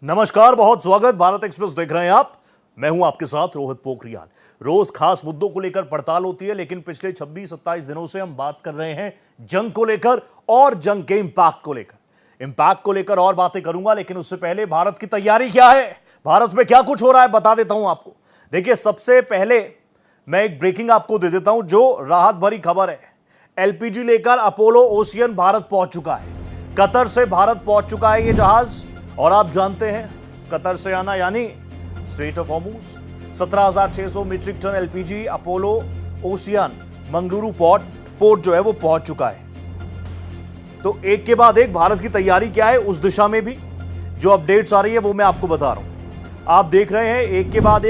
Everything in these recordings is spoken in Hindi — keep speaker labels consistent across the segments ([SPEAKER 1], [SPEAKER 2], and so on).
[SPEAKER 1] नमस्कार, बहुत स्वागत। भारत एक्सप्रेस देख रहे हैं आप। मैं हूं आपके साथ रोहित पोखरियाल। रोज खास मुद्दों को लेकर पड़ताल होती है, लेकिन पिछले 26-27 दिनों से हम बात कर रहे हैं जंग को लेकर और जंग के इंपैक्ट को लेकर और बातें करूंगा। लेकिन उससे पहले भारत की तैयारी क्या है, भारत में क्या कुछ हो रहा है, बता देता हूं आपको। देखिए, सबसे पहले मैं एक ब्रेकिंग आपको दे देता हूं जो राहत भरी खबर है। एलपीजी लेकर अपोलो ओशियन भारत पहुंच चुका है। कतर से भारत पहुंच चुका है ये जहाज। और आप जानते हैं, कतर से आना यानी strait of Hormuz. 17,600 metric ton LPG Apollo Ocean Mangaluru port जो है वो पहुंच चुका है। तो एक के बाद एक भारत की तैयारी क्या है, उस दिशा में भी जो अपडेट्स आ रही है वो मैं आपको बता रहा हूं। आप देख रहे हैं एक के बाद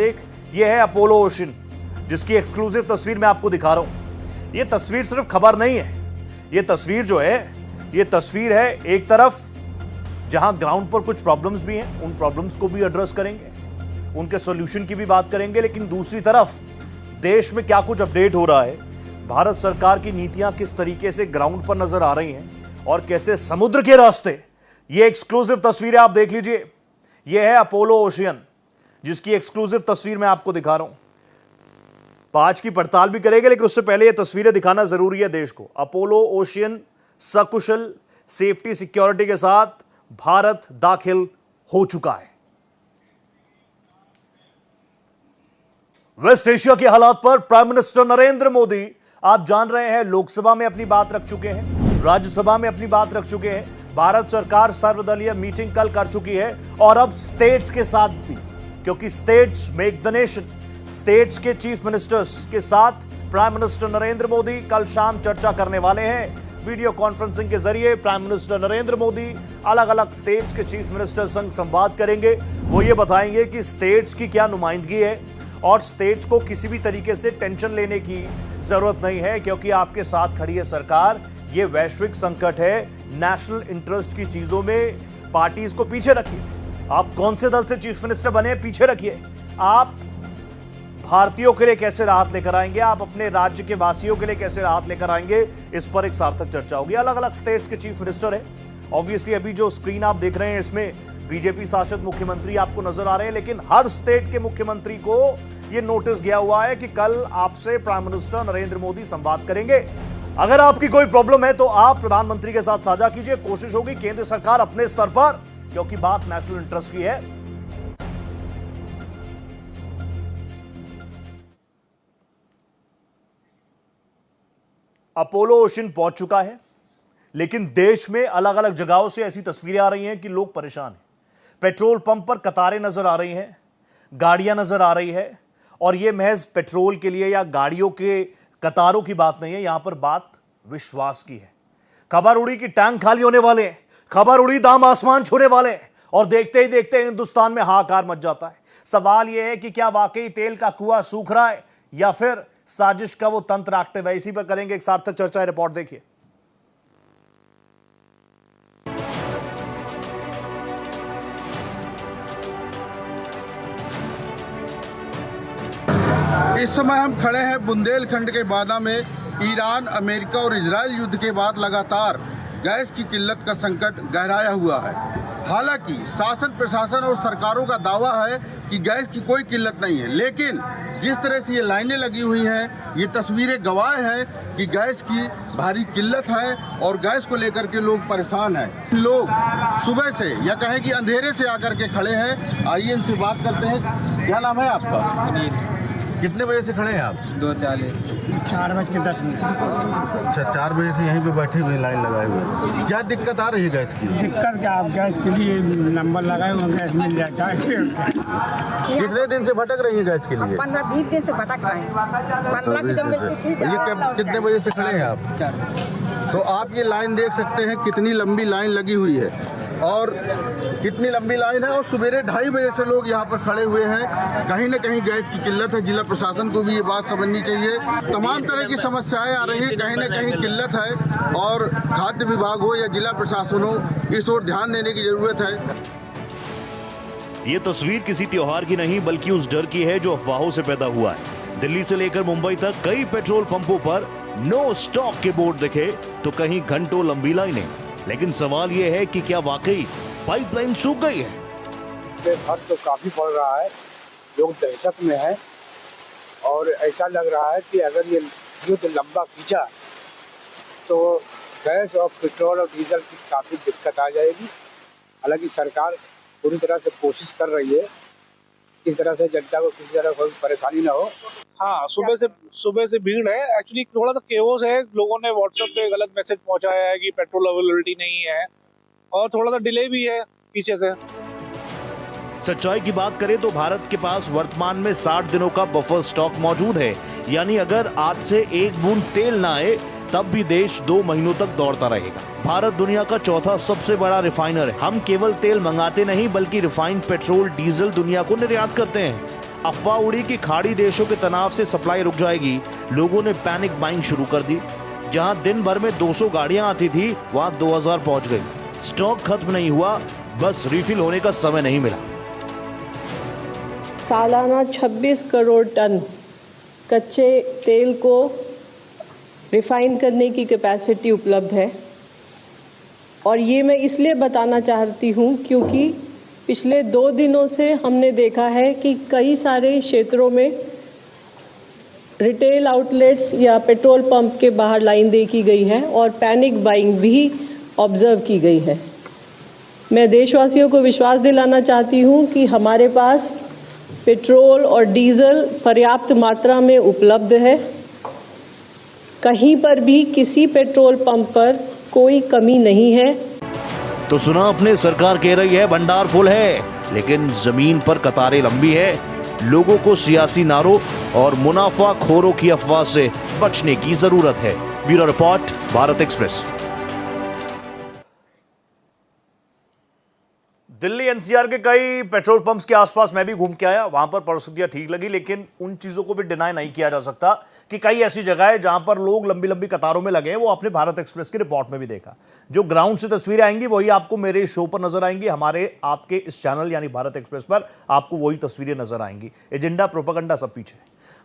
[SPEAKER 1] एक। ये है अपोलो ओशियन, जिसकी एक्सक्लूसिव तस्वीर मैं आपको दिखा रहा हूं। ये तस्वीर सिर्फ खबर नहीं है, ये तस्वीर जो है, ये तस्वीर है एक तरफ जहां ग्राउंड पर कुछ प्रॉब्लम्स भी हैं, उन प्रॉब्लम्स को भी एड्रेस करेंगे, उनके सॉल्यूशन की भी बात करेंगे। लेकिन दूसरी तरफ देश में क्या कुछ अपडेट हो रहा है, भारत सरकार की नीतियां किस तरीके से ग्राउंड पर नजर आ रही हैं और कैसे समुद्र के रास्ते, ये एक्सक्लूसिव तस्वीरें आप देख लीजिए। ये है अपोलो ओशियन, जिसकी एक्सक्लूसिव तस्वीर मैं आपको दिखा रहा हूं। आज की पड़ताल भी करेंगे, लेकिन उससे पहले ये तस्वीरें दिखाना जरूरी है देश को। अपोलो ओशियन सकुशल सेफ्टी सिक्योरिटी के साथ भारत दाखिल हो चुका है। वेस्ट एशिया के हालात पर प्राइम मिनिस्टर नरेंद्र मोदी, आप जान रहे हैं, लोकसभा में अपनी बात रख चुके हैं, राज्यसभा में अपनी बात रख चुके हैं। भारत सरकार सर्वदलीय मीटिंग कल कर चुकी है और अब स्टेट्स के साथ भी, क्योंकि states make the nation, states के चीफ मिनिस्टर्स के साथ प्राइम मिनिस्टर नरेंद्र मोदी कल शाम चर्चा करने वाले हैं। वीडियो कॉन्फ्रेंसिंग के जरिए प्राइम मिनिस्टर नरेंद्र मोदी अलग अलग स्टेट्स के चीफ मिनिस्टर संग संवाद करेंगे। वो ये बताएंगे कि स्टेट्स की क्या नुमाइंदगी है और स्टेट्स को किसी भी तरीके से टेंशन लेने की जरूरत नहीं है, क्योंकि आपके साथ खड़ी है सरकार। ये वैश्विक संकट है, नेशनल इंटरेस्ट की चीजों में पार्टीज को पीछे रखिए। आप कौन से दल से चीफ मिनिस्टर बने, पीछे रखिए। आप भारतीयों के लिए कैसे राहत लेकर आएंगे, आप अपने राज्य के वासियों के लिए कैसे राहत लेकर आएंगे, इस पर एक सार्थक चर्चा होगी। अलग अलग स्टेट्स के चीफ मिनिस्टर है। ऑब्वियसली अभी जो स्क्रीन आप देख रहे हैं, इसमें बीजेपी शासित मुख्यमंत्री आपको नजर आ रहे हैं, लेकिन हर स्टेट के मुख्यमंत्री को यह नोटिस गया हुआ है कि कल आपसे प्राइम मिनिस्टर नरेंद्र मोदी संवाद करेंगे। अगर आपकी कोई प्रॉब्लम है तो आप प्रधानमंत्री के साथ साझा कीजिए। कोशिश होगी केंद्र सरकार अपने स्तर पर, क्योंकि बात नेशनल इंटरेस्ट की है। अपोलो ओशियन पहुंच चुका है, लेकिन देश में अलग अलग जगहों से ऐसी तस्वीरें आ रही हैं कि लोग परेशान हैं। पेट्रोल पंप पर कतारें नजर आ रही हैं, गाड़ियां नजर आ रही है, और यह महज पेट्रोल के लिए या गाड़ियों के कतारों की बात नहीं है, यहां पर बात विश्वास की है। खबर उड़ी कि टैंक खाली होने वाले हैं, खबर उड़ी दाम आसमान छूने वाले हैं, और देखते ही देखते हिंदुस्तान में हाहाकार मच जाता है। सवाल यह है कि क्या वाकई तेल का कुआं सूख रहा है या फिर साजिश का वो तंत्र एक्टिव है। इसी पर करेंगे एक सार्थक चर्चा। रिपोर्ट देखिए।
[SPEAKER 2] इस समय हम खड़े हैं बुंदेलखंड के बादा में। ईरान, अमेरिका और इजराइल युद्ध के बाद लगातार गैस की किल्लत का संकट गहराया हुआ है। हालांकि शासन, प्रशासन और सरकारों का दावा है कि गैस की कोई किल्लत नहीं है, लेकिन जिस तरह से ये लाइनें लगी हुई हैं, ये तस्वीरें गवाह हैं कि गैस की भारी किल्लत है और गैस को लेकर के लोग परेशान हैं। लोग सुबह से या कहें कि अंधेरे से आकर के खड़े हैं। आइए इनसे बात करते हैं। क्या नाम है आपका? कितने बजे से खड़े हैं आप?
[SPEAKER 3] 2:40।
[SPEAKER 4] 4:10।
[SPEAKER 2] अच्छा, 4 बजे से यहीं पे बैठे हुए, लाइन लगाए हुए। क्या दिक्कत आ रही है गैस की?
[SPEAKER 4] दिक्कत क्या, आप गैस के लिए नंबर लगाए हुए, गैस मिल जाता है।
[SPEAKER 2] कितने दिन से भटक रही है गैस के लिए?
[SPEAKER 3] 15-20 दिन से भटक रहे हैं। 15 की जब मिलती थी।
[SPEAKER 2] ये कितने बजे से खड़े हैं आप?
[SPEAKER 3] 4।
[SPEAKER 2] तो आप ये लाइन देख सकते हैं, कितनी लंबी लाइन लगी हुई है और कितनी लंबी लाइन है। और सवेरे 2:30 बजे से लोग यहाँ पर खड़े हुए हैं। कहीं न कहीं गैस की किल्लत है। जिला प्रशासन को भी ये बात समझनी चाहिए। तमाम तरह की समस्याएं आ रही हैं, कहीं न कहीं किल्लत है, और खाद्य विभाग हो या जिला प्रशासन हो, इस ओर ध्यान देने की जरूरत है।
[SPEAKER 1] ये तस्वीर किसी त्योहार की नहीं, बल्कि उस डर की है जो अफवाहों से पैदा हुआ है। दिल्ली से लेकर मुंबई तक कई पेट्रोल पंपों पर नो स्टॉक के बोर्ड दिखे तो कहीं घंटों लंबी लाइनें। लेकिन सवाल यह है कि क्या वाकई पाइपलाइन सूख गई है।
[SPEAKER 5] फर्क तो काफी पड़ रहा है, लोग दहशत में हैं और ऐसा लग रहा है कि अगर ये युद्ध लंबा खींचा तो गैस और पेट्रोल और डीजल की काफी दिक्कत आ जाएगी। हालांकि सरकार पूरी तरह से कोशिश कर रही है किस तरह से जनता को किसी तरह कोई परेशानी ना हो।
[SPEAKER 6] हाँ, सुबह से भीड़ है। एक्चुअली थोड़ा सा केओस है, लोगों ने व्हाट्सएप पे गलत मैसेज पहुंचाया है कि पेट्रोल अवेलेबिलिटी नहीं है और थोड़ा सा डिले भी है पीछे से।
[SPEAKER 1] सच्चाई की बात करें तो भारत के पास वर्तमान में 60 दिनों का बफर स्टॉक मौजूद है, यानी अगर आज से एक बूंद तेल ना आए तब भी देश 2 महीनों तक दौड़ता रहेगा। भारत दुनिया का चौथा सबसे बड़ा रिफाइनर है। हम केवल तेल मंगाते नहीं बल्कि रिफाइंड पेट्रोल डीजल दुनिया को निर्यात करते हैं। अफवाह उड़ी कि खाड़ी देशों के तनाव से सप्लाई रुक जाएगी, लोगों ने पैनिक बाइंग शुरू कर दी। जहां दिन भर में 200 गाड़ियां आती थी वहां 2000 पहुंच गई। स्टॉक खत्म नहीं हुआ, बस रिफिल होने का समय नहीं मिला।
[SPEAKER 7] सालाना 26 करोड़ टन कच्चे तेल को रिफाइन करने की कैपेसिटी उपलब्ध है और ये मैं इसलिए बताना चाहती हूँ क्योंकि पिछले 2 दिनों से हमने देखा है कि कई सारे क्षेत्रों में रिटेल आउटलेट्स या पेट्रोल पंप के बाहर लाइन देखी गई है और पैनिक बाइंग भी ऑब्जर्व की गई है। मैं देशवासियों को विश्वास दिलाना चाहती हूँ कि हमारे पास पेट्रोल और डीजल पर्याप्त मात्रा में उपलब्ध है। कहीं पर भी किसी पेट्रोल पंप पर कोई कमी नहीं है।
[SPEAKER 1] तो सुना आपने, सरकार कह रही है भंडार फुल है, लेकिन जमीन पर कतारें लंबी है। लोगों को सियासी नारों और मुनाफाखोरों की अफवाह से बचने की जरूरत है। Bureau report, Bharat express. Delhi NCR के कई पेट्रोल पंप्स के आसपास मैं भी घूम के आया, वहां पर परिस्थितियां ठीक लगी, लेकिन उन चीजों को भी डिनाई नहीं किया जा सकता कि कई ऐसी जगह है जहां पर लोग लंबी लंबी कतारों में लगे हैं। वो आपने भारत एक्सप्रेस की रिपोर्ट में भी देखा। जो ग्राउंड से तस्वीरें आएंगी वही आपको मेरे शो पर नजर आएंगी, हमारे आपके इस चैनल यानी भारत एक्सप्रेस पर आपको वही तस्वीरें नजर आएंगी। एजेंडा, प्रोपेगेंडा सब पीछे।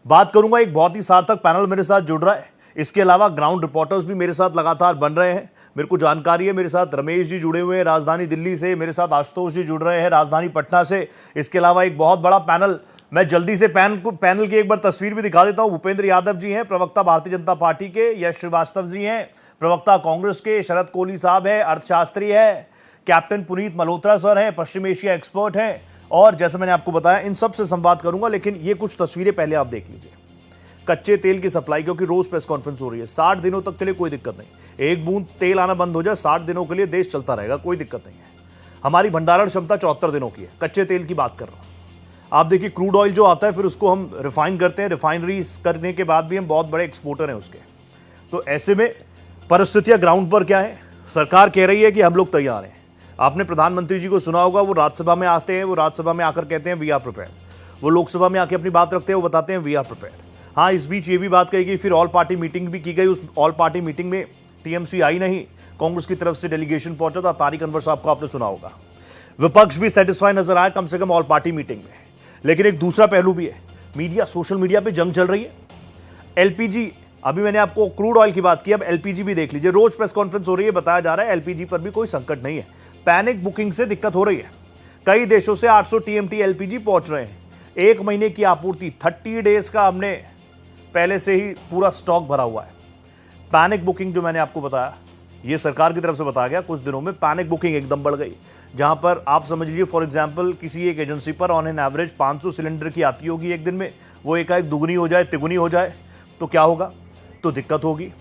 [SPEAKER 1] बात करूंगा, एक बहुत ही सार्थक पैनल मेरे साथ जुड़ रहा है। इसके अलावा ग्राउंड रिपोर्टर्स भी मेरे साथ लगातार बन रहे हैं। मेरे को जानकारी है, मेरे साथ रमेश जी जुड़े हुए हैं राजधानी दिल्ली से, मेरे साथ आशुतोष जी जुड़ रहे हैं राजधानी पटना से। इसके अलावा एक बहुत बड़ा पैनल, मैं जल्दी से पैनल की एक बार तस्वीर भी दिखा देता हूं। भूपेंद्र यादव जी हैं, प्रवक्ता भारतीय जनता पार्टी के। यश श्रीवास्तव जी हैं, प्रवक्ता कांग्रेस के। शरद कोहली साहब है, अर्थशास्त्री है। कैप्टन पुनीत मल्होत्रा सर हैं, पश्चिम एशिया एक्सपर्ट हैं। और जैसे मैंने आपको बताया, इन सब से संवाद करूंगा, लेकिन ये कुछ तस्वीरें पहले आप देख लीजिए। कच्चे तेल की सप्लाई, क्योंकि रोज प्रेस कॉन्फ्रेंस हो रही है, 60 दिनों तक के लिए कोई दिक्कत नहीं। एक बूंद तेल आना बंद हो जाए, 60 दिनों के लिए देश चलता रहेगा, कोई दिक्कत नहीं है। हमारी भंडारण क्षमता 74 दिनों की है। कच्चे तेल की बात कर रहा हूं। आप देखिए, क्रूड ऑयल जो आता है फिर उसको हम रिफाइन करते हैं। रिफाइनरी करने के बाद भी हम बहुत बड़े एक्सपोर्टर हैं उसके। तो ऐसे में परिस्थितियां ग्राउंड पर क्या है? सरकार कह रही है कि हम लोग तैयार हैं। आपने प्रधानमंत्री जी को सुना होगा, वो राज्यसभा में आते हैं, वो राज्यसभा में आकर कहते हैं वी आर प्रिपेयर्ड। वो लोकसभा में आके अपनी बात रखते हैं, वो बताते हैं वी आर प्रिपेयर्ड। हाँ, इस बीच ये भी बात कही गई, फिर ऑल पार्टी मीटिंग भी की गई। उस ऑल पार्टी मीटिंग में टीएमसी आई नहीं, कांग्रेस की तरफ से डेलीगेशन पहुंचा था। तारिक अनवर साहब को आपने सुना होगा। विपक्ष भी सेटिस्फाई नजर आया, कम से कम ऑल पार्टी मीटिंग में। लेकिन एक दूसरा पहलू भी है, मीडिया, सोशल मीडिया पे जंग चल रही है। एलपीजी, अभी मैंने आपको क्रूड ऑयल की बात की, अब एलपीजी भी देख लीजिए। रोज प्रेस कॉन्फ्रेंस हो रही है, बताया जा रहा है एलपीजी पर भी कोई संकट नहीं है। पैनिक बुकिंग से दिक्कत हो रही है। कई देशों से 800 टीएमटी एलपीजी पहुंच रहे हैं। 1 महीने की आपूर्ति, 30 डेज का हमने पहले से ही पूरा स्टॉक भरा हुआ है। पैनिक बुकिंग जो मैंने आपको बताया, ये सरकार की तरफ से बताया गया। कुछ दिनों में पैनिक बुकिंग एकदम बढ़ गई, जहां पर आप समझ लीजिए, फॉर एग्जांपल किसी एक एजेंसी पर ऑन एन एवरेज 500 सिलेंडर की आती होगी एक दिन में, वो एकाएक दुगनी हो जाए, तिगुनी हो जाए तो क्या होगा? तो दिक्कत होगी।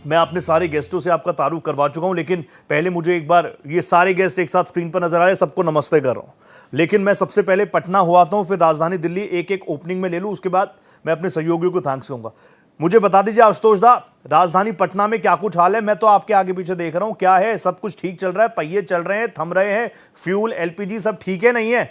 [SPEAKER 1] मैं अपने सारे गेस्टों से आपका तारुफ करवा चुका हूं, लेकिन पहले मुझे एक बार, ये सारे गेस्ट एक साथ स्क्रीन पर नजर आ रहे हैं, सबको नमस्ते कर रहा हूं। लेकिन मैं सबसे पहले पटना हुआ हूं, फिर राजधानी दिल्ली, एक एक ओपनिंग में ले लूं, उसके बाद मैं अपने सहयोगियों को थैंक्स कहूंगा। मुझे बता दीजिए आशुतोष दा, राजधानी पटना में क्या कुछ हाल है? मैं तो आपके आगे पीछे देख रहा हूं, क्या है? सब कुछ ठीक चल रहा है? पहिए चल रहे हैं, थम रहे हैं? फ्यूल, एलपीजी सब ठीक है, नहीं है?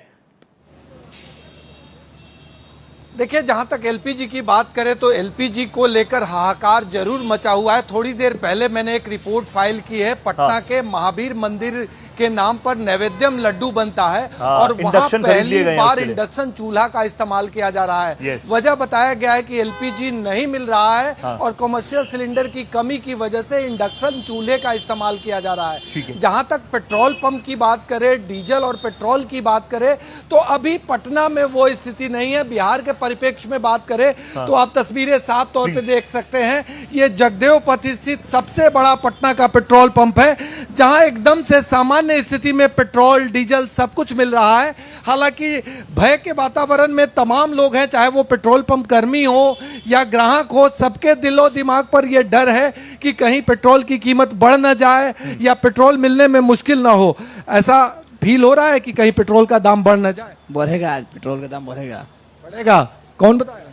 [SPEAKER 8] देखिए, जहां तक एलपीजी की बात करें तो एलपीजी को लेकर हाहाकार जरूर मचा हुआ है। थोड़ी देर पहले मैंने एक रिपोर्ट फाइल की है पटना के महावीर मंदिर के नाम पर नैवेद्यम लड्डू बनता है और वहां
[SPEAKER 1] इंडक्शन खरीद लिए
[SPEAKER 8] पहली
[SPEAKER 1] गए हैं
[SPEAKER 8] बार
[SPEAKER 1] उसके लिए।
[SPEAKER 8] इंडक्शन चूल्हा का इस्तेमाल किया जा रहा है।
[SPEAKER 1] Yes.
[SPEAKER 8] वजह बताया गया है कि एलपीजी नहीं मिल रहा है
[SPEAKER 1] हाँ।
[SPEAKER 8] और कमर्शियल सिलेंडर की कमी की वजह से इंडक्शन चूल्हे का इस्तेमाल किया जा रहा
[SPEAKER 1] ठीक
[SPEAKER 8] है।
[SPEAKER 1] है।
[SPEAKER 8] जहां तक पेट्रोल पंप की बात करें, डीजल और पेट्रोल की बात करें, तो अभी पटना में वो स्थिति नहीं है। बिहार के परिप्रेक्ष्य में बात करें तो आप तस्वीरें साफ तौर पे देख सकते हैं। ये जगदेव पथ स्थित सबसे बड़ा पटना का पेट्रोल पंप है, जहां एकदम से सामान्य स्थिति में पेट्रोल डीजल सब कुछ मिल रहा है। हालांकि भय के वातावरण में तमाम लोग हैं, चाहे वो पेट्रोल पंप कर्मी हो या ग्राहक हो, सबके दिलो दिमाग पर यह डर है कि कहीं पेट्रोल की कीमत बढ़ ना जाए या पेट्रोल मिलने में मुश्किल ना हो। ऐसा फील हो रहा है कि कहीं पेट्रोल का दाम बढ़ ना जाए।
[SPEAKER 9] बढ़ेगा, आज पेट्रोल का दाम बढ़ेगा।
[SPEAKER 8] बढ़ेगा? कौन बताया?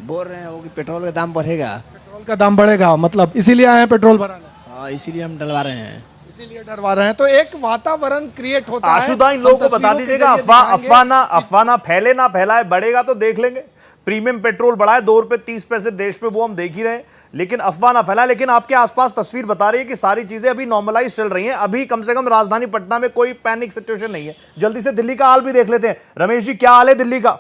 [SPEAKER 9] बोल रहे हैं वो कि पेट्रोल का दाम बढ़ेगा।
[SPEAKER 8] पेट्रोल का दाम बढ़ेगा, मतलब इसीलिए आए हैं पेट्रोल भराने?
[SPEAKER 9] हाँ, इसीलिए हम डलवा रहे हैं।
[SPEAKER 8] इसीलिए डरवा रहे हैं। तो एक वातावरण क्रिएट होता है।
[SPEAKER 1] आशुदा, इन लोगों को बता दीजिएगा, अफवाह ना फैले ना फैलाए, बढ़ेगा तो देख लेंगे। प्रीमियम पेट्रोल बढ़ा है 2 रुपए 30 पैसे देश में, वो हम देख ही रहे हैं, लेकिन अफवाह ना फैलाए। लेकिन आपके आसपास तस्वीर बता रही है कि सारी चीजें अभी नॉर्मलाइज चल रही हैं। अभी कम से कम राजधानी पटना में कोई पैनिक सिचुएशन नहीं है। जल्दी से दिल्ली का हाल भी देख लेते हैं। रमेश जी, क्या हाल है दिल्ली का?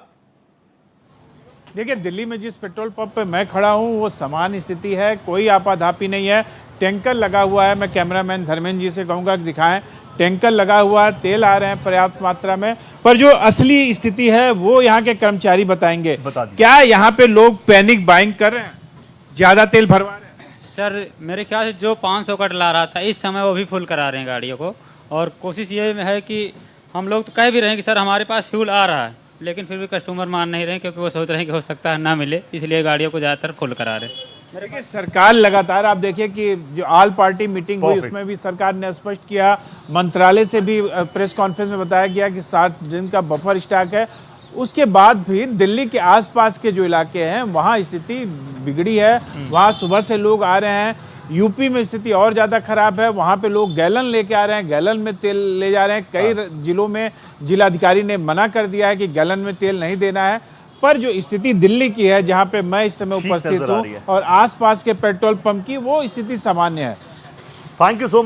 [SPEAKER 10] देखिए, दिल्ली में जिस पेट्रोल पंप पे मैं खड़ा हूं वो समान स्थिति है, कोई आपाधापी नहीं है। टैंकर लगा हुआ है, मैं कैमरामैन धर्मेंद्र जी से कहूंगा कि दिखाएं। टैंकर लगा हुआ है, तेल आ रहे हैं पर्याप्त मात्रा में, पर जो असली स्थिति है वो यहाँ के कर्मचारी बताएंगे। क्या यहाँ पे लोग पैनिक बाइंग कर रहे हैं, ज्यादा तेल भरवा रहे हैं?
[SPEAKER 11] सर, मेरे ख्याल से जो 500 का डला रहा था इस समय वो भी फुल करा रहे हैं गाड़ियों को। और कोशिश ये है कि हम लोग तो कह भी रहे हैं कि सर हमारे पास फ्यूल आ रहा है, लेकिन फिर भी कस्टमर मान नहीं रहे हैं, क्योंकि वो सोच रहे हैं कि हो सकता है ना मिले, इसलिए गाड़ियों को ज़्यादातर फुल करा रहे हैं।
[SPEAKER 10] देखिए, सरकार लगातार, आप देखिए कि जो ऑल पार्टी मीटिंग हुई उसमें भी सरकार ने स्पष्ट किया, मंत्रालय से भी प्रेस कॉन्फ्रेंस में बताया गया कि 60 दिन का बफर स्टॉक है। उसके बाद भी दिल्ली के आसपास के जो इलाके हैं वहाँ स्थिति बिगड़ी है, वहाँ सुबह से लोग आ रहे हैं। यूपी में स्थिति और ज़्यादा खराब है, वहाँ पे लोग गैलन लेके आ रहे हैं, गैलन में तेल ले जा रहे हैं। कई जिलों में जिलाधिकारी ने मना कर दिया है कि गैलन में तेल नहीं देना है। पर जो स्थिति दिल्ली की है, जहाँ पे मैं इस समय उपस्थित हूँ, और आसपास के पेट्रोल पंप की, वो स्थिति सामान्य है।
[SPEAKER 1] Thank you so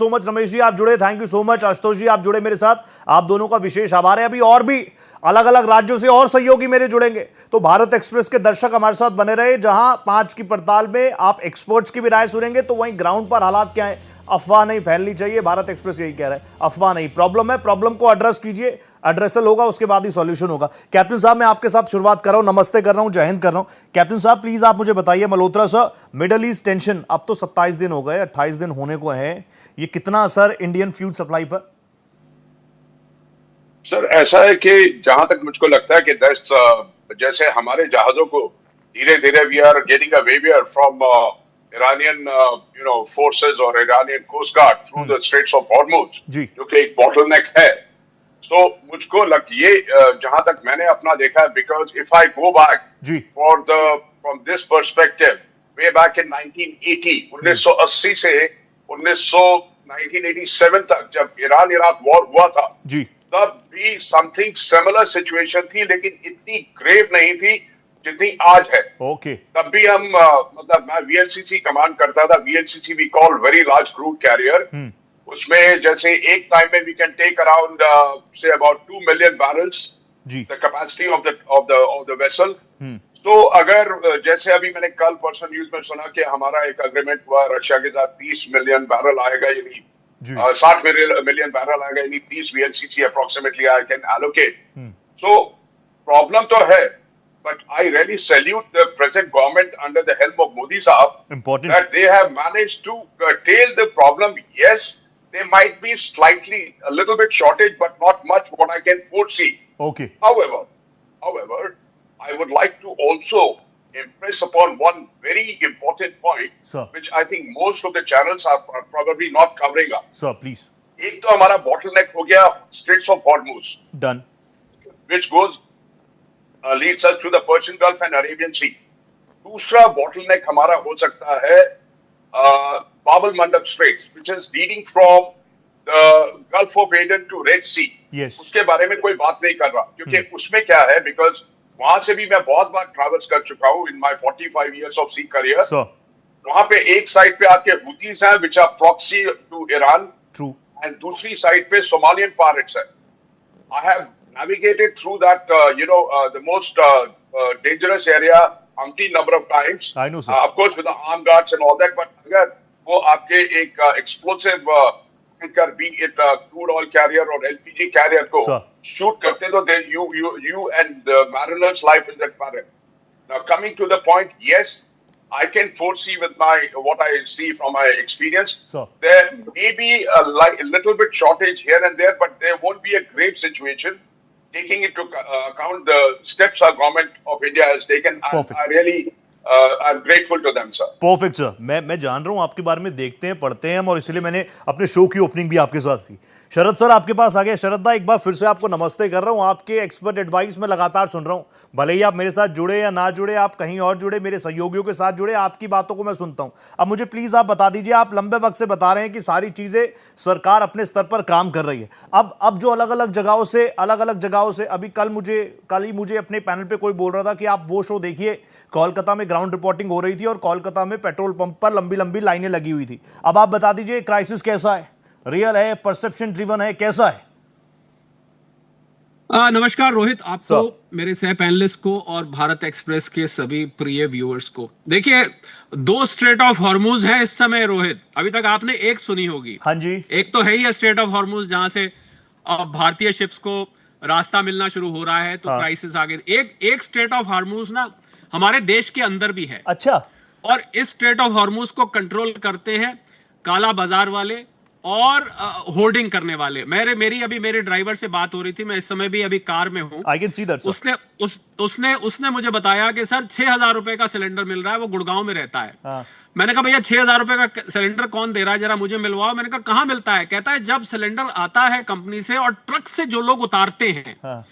[SPEAKER 1] much Ramesh ji, आप जुड़े। Thank you so much Ashutosh ji, आप जुड़े मेरे साथ। आप दोनों का विशेष आभार है। अभी और भी अलग अलग राज्यों से और सहयोगी मेरे जुड़ेंगे, तो भारत एक्सप्रेस के दर्शक हमारे साथ बने रहे। जहां 5 की पड़ताल में आप एक्सपर्ट्स की भी राय सुनेंगे, तो वहीं ग्राउंड पर हालात क्या है। अफवाह नहीं फैलनी चाहिए, भारत एक्सप्रेस यही कह रहा है। अफवाह नहीं, प्रॉब्लम है, प्रॉब्लम को एड्रेस कीजिए, एड्रेसल होगा, उसके बाद ही सॉल्यूशन होगा। कैप्टन साहब, मैं आपके साथ शुरुआत कर रहा हूं, नमस्ते कर रहा हूं, जय हिंद कर रहा हूं। कैप्टन साहब, प्लीज आप मुझे बताइए, Malhotra sir, middle east tension अब तो 27 दिन हो गए, 28 दिन होने को है, ये कितना असर इंडियन फ्यूल सप्लाई पर?
[SPEAKER 12] सर, ऐसा है कि जहां तक मुझको लगता है कि जैसे हमारे जहाजों को धीरे धीरे we are getting a waiver from Iranian forces or Iranian Coast Guard through the Straits of Hormuz, जो कि एक bottleneck है। So मुझको ये जहां तक मैंने अपना देखा है, because if I go back from this perspective, way back in 1980, 1980 से 1987 तक जब ईरान इराक वॉर हुआ था, तब भी समथिंग सिमिलर सिचुएशन थी, लेकिन इतनी ग्रेव नहीं थी जितनी आज है। तब भी हम मतलब मैं VLCC कमांड करता था, VLCC we call very large crude carrier. उसमें जैसे एक टाइम में we can take around say about 2 million barrels the capacity of the vessel. तो अगर जैसे अभी मैंने कल परसों न्यूज में सुना कि हमारा एक एग्रीमेंट हुआ रशिया के साथ, 30 मिलियन बैरल आएगा, यानी 60 मिलियन बैरल आएगा, यानी 30 VLCC approximately I can allocate. So problem तो है, but I really salute the present government under the helm of Modi Sahab.
[SPEAKER 1] Important.
[SPEAKER 12] That they have managed to curtail the problem. Yes, there might be slightly a little bit shortage, but not much what I can foresee.
[SPEAKER 1] Okay.
[SPEAKER 12] However, I would like to also impress upon one very important point,
[SPEAKER 1] Sir.
[SPEAKER 12] which I think most of the channels are probably not covering up.
[SPEAKER 1] Sir, please.
[SPEAKER 12] एक तो हमारा bottleneck हो गया Straits of Hormuz.
[SPEAKER 1] Done.
[SPEAKER 12] Which goes leads us to the Persian Gulf and Arabian Sea. दूसरा bottleneck हमारा हो सकता है Bab al-Mandab Straits, which is leading from the Gulf of Aden to Red Sea.
[SPEAKER 1] Yes.
[SPEAKER 12] उसके बारे में कोई बात नहीं कर रहा, क्योंकि उसमें क्या है, because वहां से भी मैं बहुत बार ट्रैवल्स कर चुका हूँ in my 45 years of sea career.
[SPEAKER 1] Sir.
[SPEAKER 12] वहां पे एक साइड पे आपके हुतीस हैं, which are proxy to Iran.
[SPEAKER 1] True.
[SPEAKER 12] And दूसरी साइड पे सोमालियन पायरेट्स है. I have navigated through that, the most dangerous area umpteen number of times.
[SPEAKER 1] I know, sir.
[SPEAKER 12] Of course, with the armed guards and all that. But अगर वो आपके एक explosive tanker, be it crude oil carrier or LPG carrier को shoot करते तो then you and the mariner's life is at peril. Now coming to the point, yes, I can foresee with what I see from my experience. There may be a little bit shortage here and there, but there won't be a grave situation. Taking into account the steps our government of India has taken, I really I'm grateful to them, sir.
[SPEAKER 1] Perfect, sir. मैं जान रहा हूँ आपके बारे में, देखते हैं, पढ़ते हैं, और इसलिए मैंने अपने शो की ओपनिंग भी आपके साथ की. शरद सर आपके पास आ गए. शरद दा, एक बार फिर से आपको नमस्ते कर रहा हूं. आपके एक्सपर्ट एडवाइस में लगातार सुन रहा हूं, भले ही आप मेरे साथ जुड़े या ना जुड़े, आप कहीं और जुड़े, मेरे सहयोगियों के साथ जुड़े, आपकी बातों को मैं सुनता हूं. अब मुझे प्लीज आप बता दीजिए, आप लंबे वक्त से बता रहे हैं कि सारी चीजें सरकार अपने स्तर पर काम कर रही है. अब जो अलग अलग जगहों से अभी कल ही मुझे अपने पैनल पे कोई बोल रहा था कि आप वो शो देखिए, कोलकाता में ग्राउंड रिपोर्टिंग हो रही थी और कोलकाता में पेट्रोल पंप पर लंबी लंबी लाइनें लगी हुई थी. अब आप बता दीजिए क्राइसिस कैसा है, रियल है, परसेप्शन ड्रिवन है, कैसा है?
[SPEAKER 13] नमस्कार रोहित, आपको, मेरे सह पैनलिस्ट को और भारत एक्सप्रेस के सभी प्रिय व्यूअर्स को. देखिए, 2 स्ट्रेट ऑफ हॉर्मुज है इस समय रोहित. अभी तक आपने एक सुनी होगी.
[SPEAKER 1] हाँ जी.
[SPEAKER 13] एक तो है ही स्ट्रेट ऑफ हॉर्मुज, जहां से भारतीय शिप्स को रास्ता मिलना शुरू हो रहा है, तो क्राइसिस आ गई. एक स्ट्रेट ऑफ हॉर्मुज ना हमारे देश के अंदर भी है.
[SPEAKER 1] अच्छा.
[SPEAKER 13] और इस स्ट्रेट ऑफ हॉर्मुज को कंट्रोल करते हैं काला बाजार वाले और होर्डिंग करने वाले. मेरे ड्राइवर से बात हो रही थी, मैं इस समय भी अभी कार में हूं.
[SPEAKER 1] I can see that, sir.
[SPEAKER 13] उसने मुझे बताया कि सर 6,000 रुपए का सिलेंडर मिल रहा है, वो गुड़गांव में रहता है. मैंने कहा भैया 6,000 रुपए का सिलेंडर कौन दे रहा है, जरा मुझे मिलवाओ. मैंने कहा कहां मिलता है? कहता है जब सिलेंडर आता है कंपनी से और ट्रक से जो लोग उतारते हैं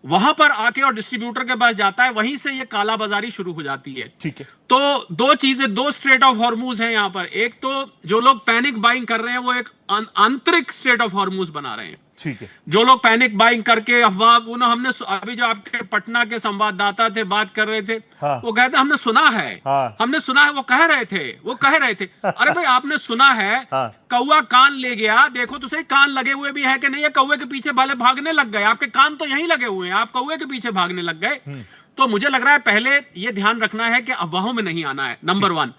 [SPEAKER 13] वहां पर आके और डिस्ट्रीब्यूटर के पास जाता है, वहीं से ये काला बाजारी शुरू हो जाती है.
[SPEAKER 1] ठीक है.
[SPEAKER 13] तो 2 स्ट्रेट ऑफ हॉर्मुज हैं यहाँ पर. एक तो जो लोग पैनिक बाइंग कर रहे हैं वो एक आंतरिक स्ट्रेट ऑफ हॉर्मुज बना रहे हैं.
[SPEAKER 1] ठीक है.
[SPEAKER 13] जो लोग पैनिक बाइंग करके अफवाह, हमने अभी जो आपके पटना के संवाददाता थे बात कर रहे थे, वो कहते हमने सुना है, हमने सुना है, वो कह रहे थे. अरे भाई, आपने सुना है, कौवा कान ले गया, देखो तो सही कान लगे हुए भी है कि नहीं है. कौवे के पीछे वाले भागने लग गए, आपके कान तो यहीं लगे हुए हैं, आप कौवे के पीछे भागने लग गए. तो मुझे लग रहा है पहले ये ध्यान रखना है कि अफवाहों में नहीं आना है, नंबर 1.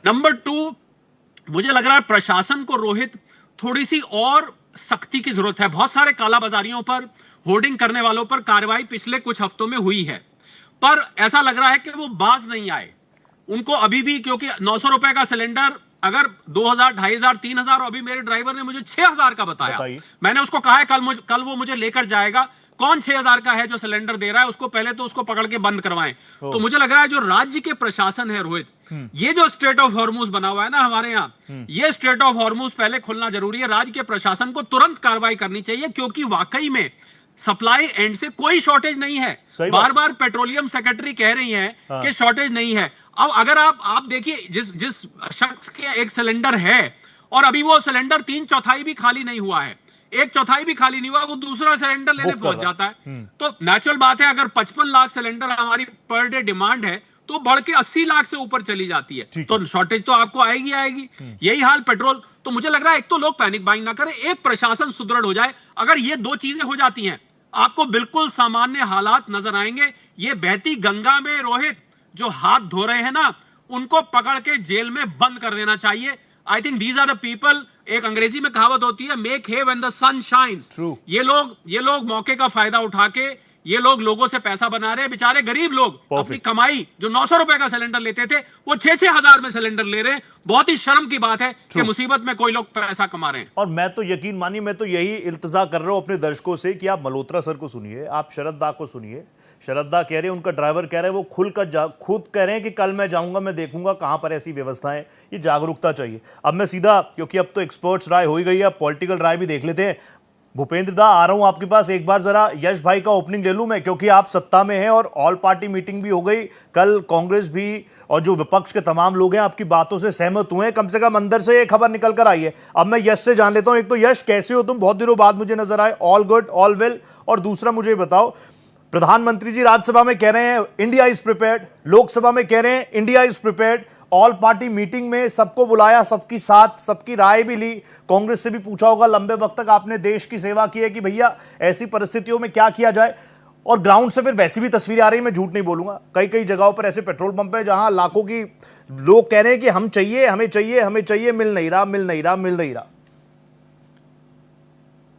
[SPEAKER 13] नंबर 2, मुझे लग रहा है प्रशासन को रोहित थोड़ी सी और सख्ती की जरूरत है. बहुत सारे कालाबाजारियों पर, होर्डिंग करने वालों पर कार्रवाई पिछले कुछ हफ्तों में हुई है, पर ऐसा लग रहा है कि वो बाज नहीं आए. उनको अभी भी, क्योंकि 900 रुपए का सिलेंडर अगर 2,000, 2,500, 3,000, अभी मेरे ड्राइवर ने मुझे 6,000 का बताया. मैंने उसको कहा है कल वो मुझे लेकर जाएगा. कौन 6,000 का है जो सिलेंडर दे रहा है, उसको पहले तो उसको पकड़ के बंद करवाएं. तो मुझे लग रहा है जो राज्य के प्रशासन है रोहित, ये जो स्ट्रेट ऑफ हॉर्मुज बना हुआ है ना हमारे यहाँ, ये स्ट्रेट ऑफ हॉर्मुज पहले खुलना जरूरी है. राज्य के प्रशासन को तुरंत कार्रवाई करनी चाहिए, क्योंकि वाकई में सप्लाई एंड से कोई शॉर्टेज नहीं है. बार बार पेट्रोलियम सेक्रेटरी कह रही है कि शॉर्टेज नहीं है. अब अगर आप देखिए, जिस शख्स के एक सिलेंडर है और अभी वो सिलेंडर 3/4 भी खाली नहीं हुआ है, 1/4 भी खाली नहीं हुआ, वो दूसरा सिलेंडर लेने पहुंच जाता है. तो नेचुरल बात है, अगर 55 लाख सिलेंडर हमारी पर डे डिमांड है, तो बढ़ के 80 लाख से ऊपर चली जाती है. तो शॉर्टेज तो आपको आएगी. यही हाल पेट्रोल. तो मुझे लग रहा है एक तो लोग पैनिक बाइंग ना करें, एक प्रशासन सुदृढ़ हो जाए. अगर ये 2 चीजें हो जाती हैं, आपको बिल्कुल सामान्य हालात नजर आएंगे. ये बहती गंगा में रोहित जो हाथ धो रहे हैं ना, उनको पकड़ के जेल में बंद कर देना चाहिए. I think these are the people. एक अंग्रेजी में कहावत होती है, make hay when the sun shines. ये लोग मौके का फायदा उठा के ये लोग लोगों से पैसा बना रहे हैं. बेचारे गरीब लोग अपनी कमाई, जो 900 रुपए का सिलेंडर लेते थे, वो 6,000 में सिलेंडर ले रहे हैं. बहुत ही शर्म की बात है कि मुसीबत में कोई लोग पैसा कमा रहे हैं.
[SPEAKER 1] और मैं तो यकीन मानिए, मैं तो यही इल्तजा कर रहा हूं अपने दर्शकों से कि आप मल्होत्रा सर को सुनिए, आप शरद दा को सुनिए. शरद दा कह रहे हैं, उनका ड्राइवर कह रहे हैं, वो खुद कह रहे हैं कि कल मैं जाऊंगा, मैं देखूंगा कहां पर ऐसी व्यवस्थाएं. ये जागरूकता चाहिए. अब मैं सीधा, क्योंकि अब तो एक्सपर्ट्स राय हो ही गई है, पॉलिटिकल राय भी देख लेते हैं. भूपेंद्र दा, आ रहा हूं आपके पास. एक बार जरा यश भाई का ओपनिंग ले लूं मैं, क्योंकि आप सत्ता में हैं और ऑल पार्टी मीटिंग भी हो गई कल. कांग्रेस भी और जो विपक्ष के तमाम लोग हैं आपकी बातों से सहमत हुए, कम से कम अंदर से ये खबर निकल कर आई है. अब मैं यश से जान लेता हूं. एक तो यश, कैसे हो तुम? बहुत दिनों बाद मुझे नजर आए. All good, all well? और दूसरा मुझे बताओ, प्रधानमंत्री जी राज्यसभा में कह रहे हैं इंडिया इज प्रिपेयर्ड, लोकसभा में कह रहे हैं India is prepared, all party meeting में सबको बुलाया, सबकी साथ, सबकी राय भी ली, कांग्रेस से भी पूछा होगा लंबे वक्त तक आपने देश की सेवा की है कि भैया ऐसी परिस्थितियों में क्या किया जाए। और ग्राउंड से फिर वैसी भी तस्वीरें आ रही, मैं झूठ नहीं बोलूंगा, कई कई जगहों पर ऐसे पेट्रोल पंप है जहां लाखों की लोग कह रहे हैं कि हम चाहिए, हमें चाहिए, हमें चाहिए, मिल नहीं रहा, मिल नहीं रहा, मिल नहीं रहा।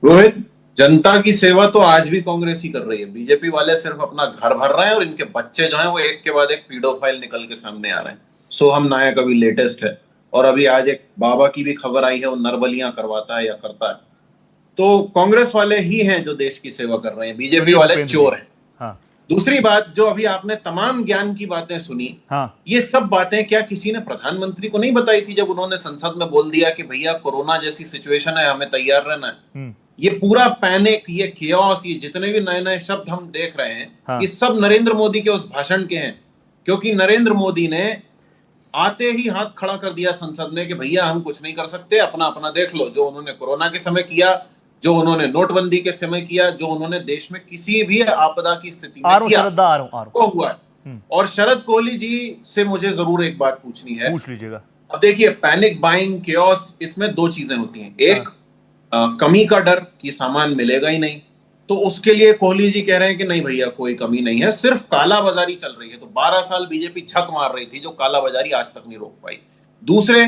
[SPEAKER 14] रोहित, जनता की सेवा तो आज भी कांग्रेस ही कर रही है। बीजेपी वाले सिर्फ अपना घर भर रहे हैं और इनके बच्चे जो हैं वो एक के बाद एक पीडोफाइल निकल के सामने आ रहे हैं। सोहम नायक अभी लेटेस्ट है, और अभी आज एक बाबा की भी खबर आई है, वो नरबलियां करवाता है या करता है। तो कांग्रेस वाले ही हैं जो देश की सेवा कर रहे हैं, बीजेपी वाले चोर हैं।
[SPEAKER 1] हाँ।
[SPEAKER 14] दूसरी बात, जो अभी आपने तमाम ज्ञान की बातें सुनी,
[SPEAKER 1] हाँ।
[SPEAKER 14] ये सब बातें क्या किसी ने प्रधानमंत्री को नहीं बताई थी जब उन्होंने संसद में बोल दिया कि भैया कोरोना जैसी सिचुएशन है, हमें तैयार रहना है। ये पूरा पैनिक, ये केओस, ये जितने भी नए नए शब्द हम देख रहे हैं,
[SPEAKER 1] हाँ।
[SPEAKER 14] ये सब नरेंद्र मोदी के उस भाषण के हैं, क्योंकि नरेंद्र मोदी ने आते ही हाथ खड़ा कर दिया संसद में कि भैया हम कुछ नहीं कर सकते, अपना अपना देख लो। जो उन्होंने कोरोना के समय किया, जो उन्होंने नोटबंदी के समय किया, जो उन्होंने देश में किसी भी आपदा की स्थिति में किया, वो हुआ है। और शरद कोहली जी से मुझे जरूर एक बात पूछनी है,
[SPEAKER 1] पूछ लीजिएगा।
[SPEAKER 14] अब देखिए, पैनिक बाइंग, केओस, इसमें दो चीजें होती हैं। एक, कमी का डर कि सामान मिलेगा ही नहीं, तो उसके लिए कोहली जी कह रहे हैं कि नहीं भैया कोई कमी नहीं है, सिर्फ कालाबाजारी चल रही है। तो 12 साल बीजेपी छक मार रही थी, जो कालाबाजारी आज तक नहीं रोक पाई। दूसरे,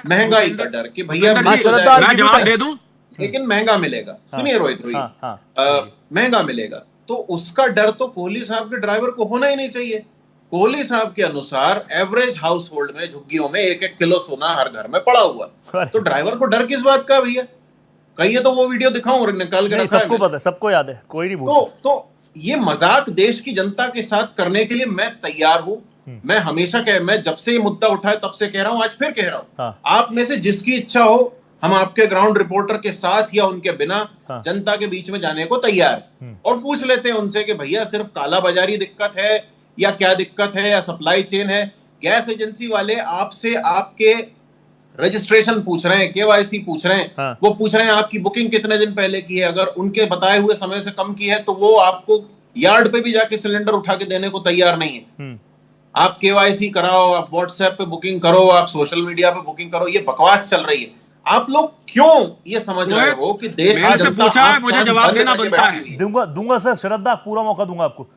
[SPEAKER 14] महंगाई का डर कि भैया
[SPEAKER 13] मैं जवाब दे दूं,
[SPEAKER 14] लेकिन महंगा मिलेगा। सुनिए रोहित, महंगा मिलेगा, तो उसका डर तो कोहली साहब के ड्राइवर को होना ही नहीं चाहिए। कोहली साहब के अनुसार एवरेज हाउस होल्ड में, झुग्गियों में 1-1 किलो सोना हर घर में पड़ा हुआ, तो ड्राइवर को डर किस बात का भैया? कहिए तो वो वीडियो दिखाऊं और निकाल के रखा है।
[SPEAKER 1] सबको पता है, सबको याद है, कोई नहीं भूलता।
[SPEAKER 14] तो ये मजाक देश की जनता के साथ करने के लिए मैं तैयार हूं। मैं हमेशा मैं जब से ये मुद्दा उठा है तब से कह रहा हूं, आज फिर कह रहा हूं, आप में से जिसकी इच्छा हो, हम आपके ग्राउंड रिपोर्टर के साथ या उनके बिना जनता के बीच में जाने को तैयार, और पूछ लेते हैं उनसे कि भैया सिर्फ कालाबाजारी दिक्कत है या क्या दिक्कत है, या सप्लाई चेन है। गैस एजेंसी वाले आपसे आपके रजिस्ट्रेशन पूछ रहे हैं, केवाईसी पूछ रहे हैं, वो पूछ रहे हैं आपकी बुकिंग कितने दिन पहले की है। अगर उनके बताए हुए समय से कम की है तो वो आपको यार्ड पे भी जाके सिलेंडर उठा के देने को तैयार नहीं है। आप केवाईसी कराओ, आप व्हाट्सएप पे बुकिंग करो, आप सोशल मीडिया पे बुकिंग करो, ये बकवास चल रही है। आप लोग क्यों ये समझ रहे हो कि देश की जनता
[SPEAKER 13] पूछा है, मुझे जवाब देना बनता है।
[SPEAKER 1] दूंगा सर, श्रद्धा पूरा मौका दूंगा आपको।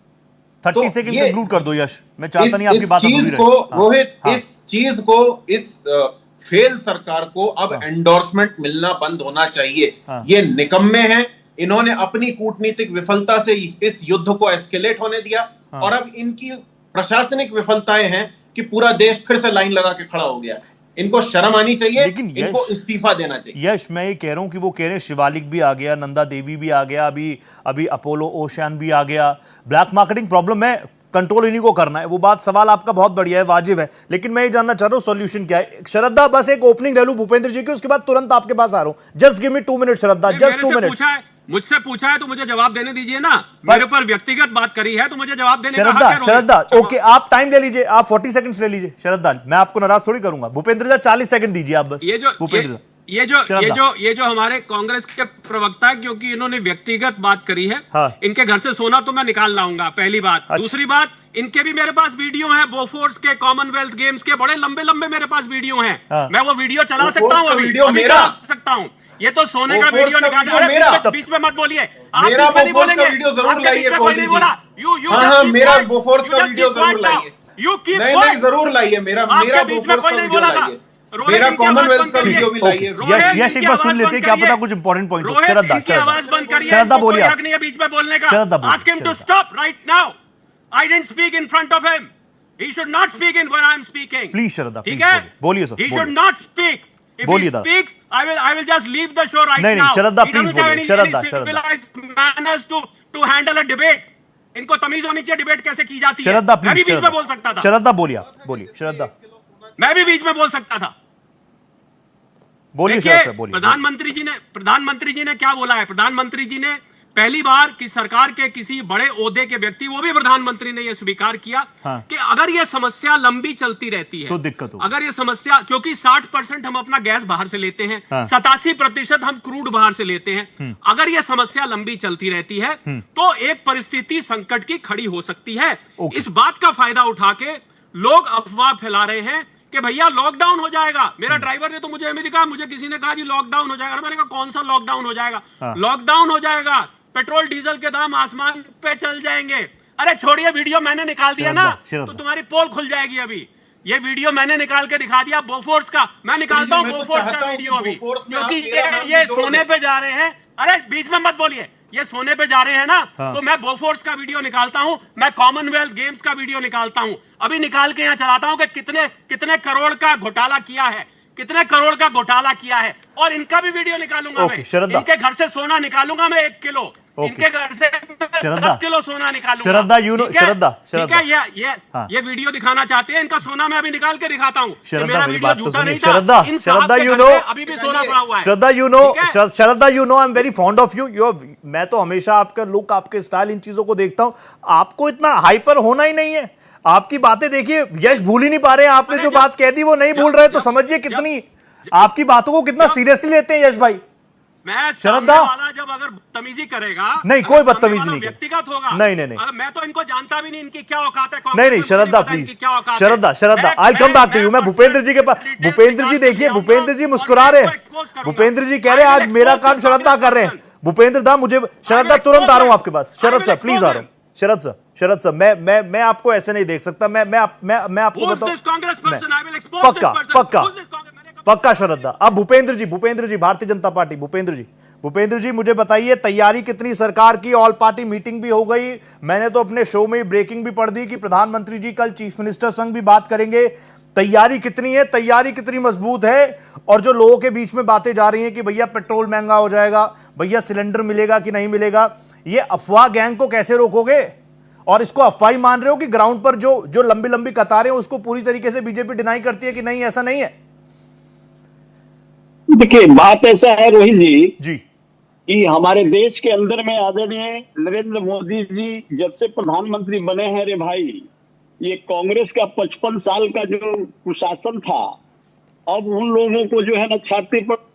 [SPEAKER 1] 30 सेकंड कंक्लूड कर दो यश, मैं चाहता नहीं आपकी बात
[SPEAKER 14] चीज को रोहित, इस चीज को, इस फेल सरकार को अब एंडोर्समेंट मिलना बंद होना चाहिए। ये निकम्मे हैं, इन्होंने अपनी कूटनीतिक विफलता से इस युद्ध को एस्केलेट होने दिया, और अब इनकी प्रशासनिक विफलताएं हैं कि पूरा देश फिर से लाइन लगा के खड़ा हो गया। इनको शर्म आनी चाहिए, इनको इस्तीफा देना चाहिए।
[SPEAKER 1] यश, मैं ये कह रहा हूं कि वो कह रहे हैं शिवालिक भी आ गया, नंदा देवी भी आ गया, अभी अपोलो ओशियन भी आ गया। ब्लैक मार्केटिंग प्रॉब्लम है, कंट्रोल इन्हीं को करना है। वो बात, सवाल आपका बहुत बढ़िया है, वाजिब है, लेकिन मैं ये जानना चाह रहा हूं सॉल्यूशन क्या है। श्रद्धा, बस एक ओपनिंग ले लूं भूपेंद्र जी की, उसके बाद तुरंत आपके पास आ रहा हूं। जस्ट गिव मी 2 मिनट श्रद्धा, जस्ट 2 मिनट।
[SPEAKER 13] मुझसे पूछा है तो मुझे जवाब देने दीजिए ना। मेरे पर व्यक्तिगत बात करी है तो मुझे जवाब देने
[SPEAKER 1] का हक है। श्रद्धा, ओके, आप टाइम ले लीजिए, आप 40 सेकंड्स ले लीजिए। श्रद्धा, मैं आपको नाराज थोड़ी करूंगा। भूपेंद्र जी 40 सेकंड दीजिए आप बस।
[SPEAKER 13] ये जो हमारे कांग्रेस के प्रवक्ता है, क्योंकि इन्होंने व्यक्तिगत बात करी है, इनके घर से सोना तो मैं निकाल लाऊंगा, पहली बात। दूसरी बात, इनके भी मेरे पास वीडियो हैं, बोफोर्स के, कॉमनवेल्थ गेम्स के, बड़े लंबे लंबे मेरे पास वीडियो हैं। मैं वो वीडियो चला सकता हूँ,
[SPEAKER 14] वीडियो मेरा
[SPEAKER 13] सकता हूँ। ये तो सोने का वीडियो निकाल, बीच में मत बोलिए।
[SPEAKER 14] मेरा बोफोर्स का वीडियो जरूर लाइए कोहली जी। हाँ, मेरा बोफोर्स का वीडियो जरूर लाइए। नहीं, जरूर लाइए, मेरा बोफोर्स का वीडियो लाइए, मेरा कॉमनवेल्थ का वीडियो भी लाइए।
[SPEAKER 1] यश, एक बार सुन लेते हैं, क्या पता कुछ इंपॉर्टेंट पॉइंट हो।
[SPEAKER 13] आवाज बंद करिए,
[SPEAKER 1] श्रद्धा बोलिए,
[SPEAKER 13] हक नहीं है बीच में बोलने का। Ask him to stop right now. I didn't speak in front of him, he should not speak in when I am speaking.
[SPEAKER 1] Please Shraddha,
[SPEAKER 13] ठीक है,
[SPEAKER 1] बोलिए sir,
[SPEAKER 13] he should not speak. If he speaks, I will just leave the show right now.
[SPEAKER 1] नहीं, श्रद्धा प्लीज बोलिए। श्रद्धा,
[SPEAKER 13] manners to handle a debate. इनको तमीज होनी चाहिए डिबेट कैसे की जाती है।
[SPEAKER 1] श्रद्धा
[SPEAKER 13] मैं भी बीच में बोल सकता था।
[SPEAKER 1] श्रद्धा बोलिए, बोलिए श्रद्धा।
[SPEAKER 13] मैं भी बीच में बोल सकता था।
[SPEAKER 1] बोलिए श्रद्धा, बोलिए।
[SPEAKER 13] प्रधानमंत्री जी ने क्या बोला है? प्रधानमंत्री जी ने पहली बार कि सरकार के किसी बड़े ओहदे के व्यक्ति, वो भी प्रधानमंत्री ने यह स्वीकार किया कि अगर यह समस्या लंबी चलती रहती है
[SPEAKER 1] तो दिक्कत होगी।
[SPEAKER 13] अगर यह समस्या, क्योंकि 60% हम अपना गैस बाहर से लेते हैं, 87% हम क्रूड बाहर से लेते हैं, अगर यह समस्या लंबी चलती रहती है तो एक परिस्थिति संकट की खड़ी हो सकती है। इस बात का फायदा उठा के लोग अफवाह फैला रहे हैं कि भैया लॉकडाउन हो जाएगा। मेरा ड्राइवर ने तो मुझे कहा, मुझे किसी ने कहा जी लॉकडाउन हो जाएगा। मैंने कहा कौन सा लॉकडाउन हो जाएगा? लॉकडाउन हो जाएगा, पेट्रोल डीजल के दाम आसमान पे चल जाएंगे। अरे छोड़िए, वीडियो मैंने निकाल दिया ना, तो तुम्हारी पोल खुल जाएगी। अभी ये वीडियो मैंने निकाल के दिखा दिया बोफोर्स का। मैं निकालता हूँ बोफोर्स का वीडियो अभी, क्योंकि ये सोने पे जा रहे हैं। अरे बीच में मत बोलिए, ये सोने पे जा रहे हैं ना, तो मैं बोफोर्स का वीडियो निकालता हूं, मैं कॉमनवेल्थ गेम्स का वीडियो निकालता हूं, अभी निकाल के यहां चलाता हूं कि कितने करोड़ का घोटाला किया है, कितने करोड़ का घोटाला किया है। और इनका भी वीडियो निकालूंगा मैं, इनके घर से सोना निकालूंगा मैं 1 किलो, इनके घर से 10 किलो सोना निकालूंगा।
[SPEAKER 1] श्रद्धा, ठीक
[SPEAKER 13] है, ये वीडियो दिखाना चाहते हैं, इनका सोना मैं अभी निकाल के दिखाता हूँ।
[SPEAKER 1] मेरा वीडियो झूठा नहीं था। श्रद्धा,
[SPEAKER 13] अभी भी सोना पड़ा हुआ है।
[SPEAKER 1] Shraddha, I am very fond of you. मैं तो हमेशा आपका लुक, आपके स्टाइल, इन चीजों को देखता हूं। आपको इतना हाइपर होना ही नहीं है। आपकी बातें देखिए, यश भूल ही नहीं पा रहे हैं। आपने जो बात कह दी वो नहीं भूल रहे, तो समझिए कितनी आपकी बातों को कितना सीरियसली लेते हैं यश भाई।
[SPEAKER 13] मैं श्रद्धा वाला जब अगर बदतमीजी करेगा,
[SPEAKER 1] नहीं कोई बदतमीजी नहीं,
[SPEAKER 13] व्यक्तिगत होगा।
[SPEAKER 1] नहीं,
[SPEAKER 13] मैं तो इनको जानता भी नहीं, इनकी क्या औकात है।
[SPEAKER 1] नहीं Shraddha please, Shraddha I come back to you. मैं भूपेंद्र जी के पास, भूपेंद्र जी देखिए, भूपेंद्र जी मुस्कुरा रहे हैं। भूपेंद्र जी कह रहे हैं आज मेरा काम श्रद्धा कर रहे हैं। भूपेंद्र दा, मुझे श्रद्धा तुरंत आ रहा हूं आपके पास। शरद सर प्लीज आ रहा हूं। शरद सर मैं आपको ऐसे नहीं देख सकता। मैं आपको बताऊं, पक्का श्रद्धा। अब भूपेंद्र जी भारतीय जनता पार्टी, भूपेंद्र जी मुझे बताइए तैयारी कितनी सरकार की? ऑल पार्टी मीटिंग भी हो गई। मैंने तो अपने शो में ब्रेकिंग भी पढ़ दी कि प्रधानमंत्री जी कल चीफ मिनिस्टर संग भी बात करेंगे। तैयारी कितनी है? तैयारी कितनी मजबूत है? और जो लोगों के बीच में बातें जा रही हैं कि भैया पेट्रोल महंगा हो जाएगा, भैया सिलेंडर मिलेगा कि नहीं मिलेगा, ये अफवाह गैंग को कैसे रोकोगे? और इसको अफवाह ही मान रहे हो कि ग्राउंड पर जो लंबी लंबी कतारें उसको पूरी तरीके से बीजेपी डिनाई करती है कि नहीं ऐसा नहीं है?
[SPEAKER 15] देखिए बात ऐसा है रोहित जी कि हमारे देश के अंदर में आदरणीय नरेंद्र मोदी जी जब से प्रधानमंत्री बने हैं, रे भाई, ये कांग्रेस का 55 साल का जो कुशासन था, अब उन लोगों को जो है ना छाती पर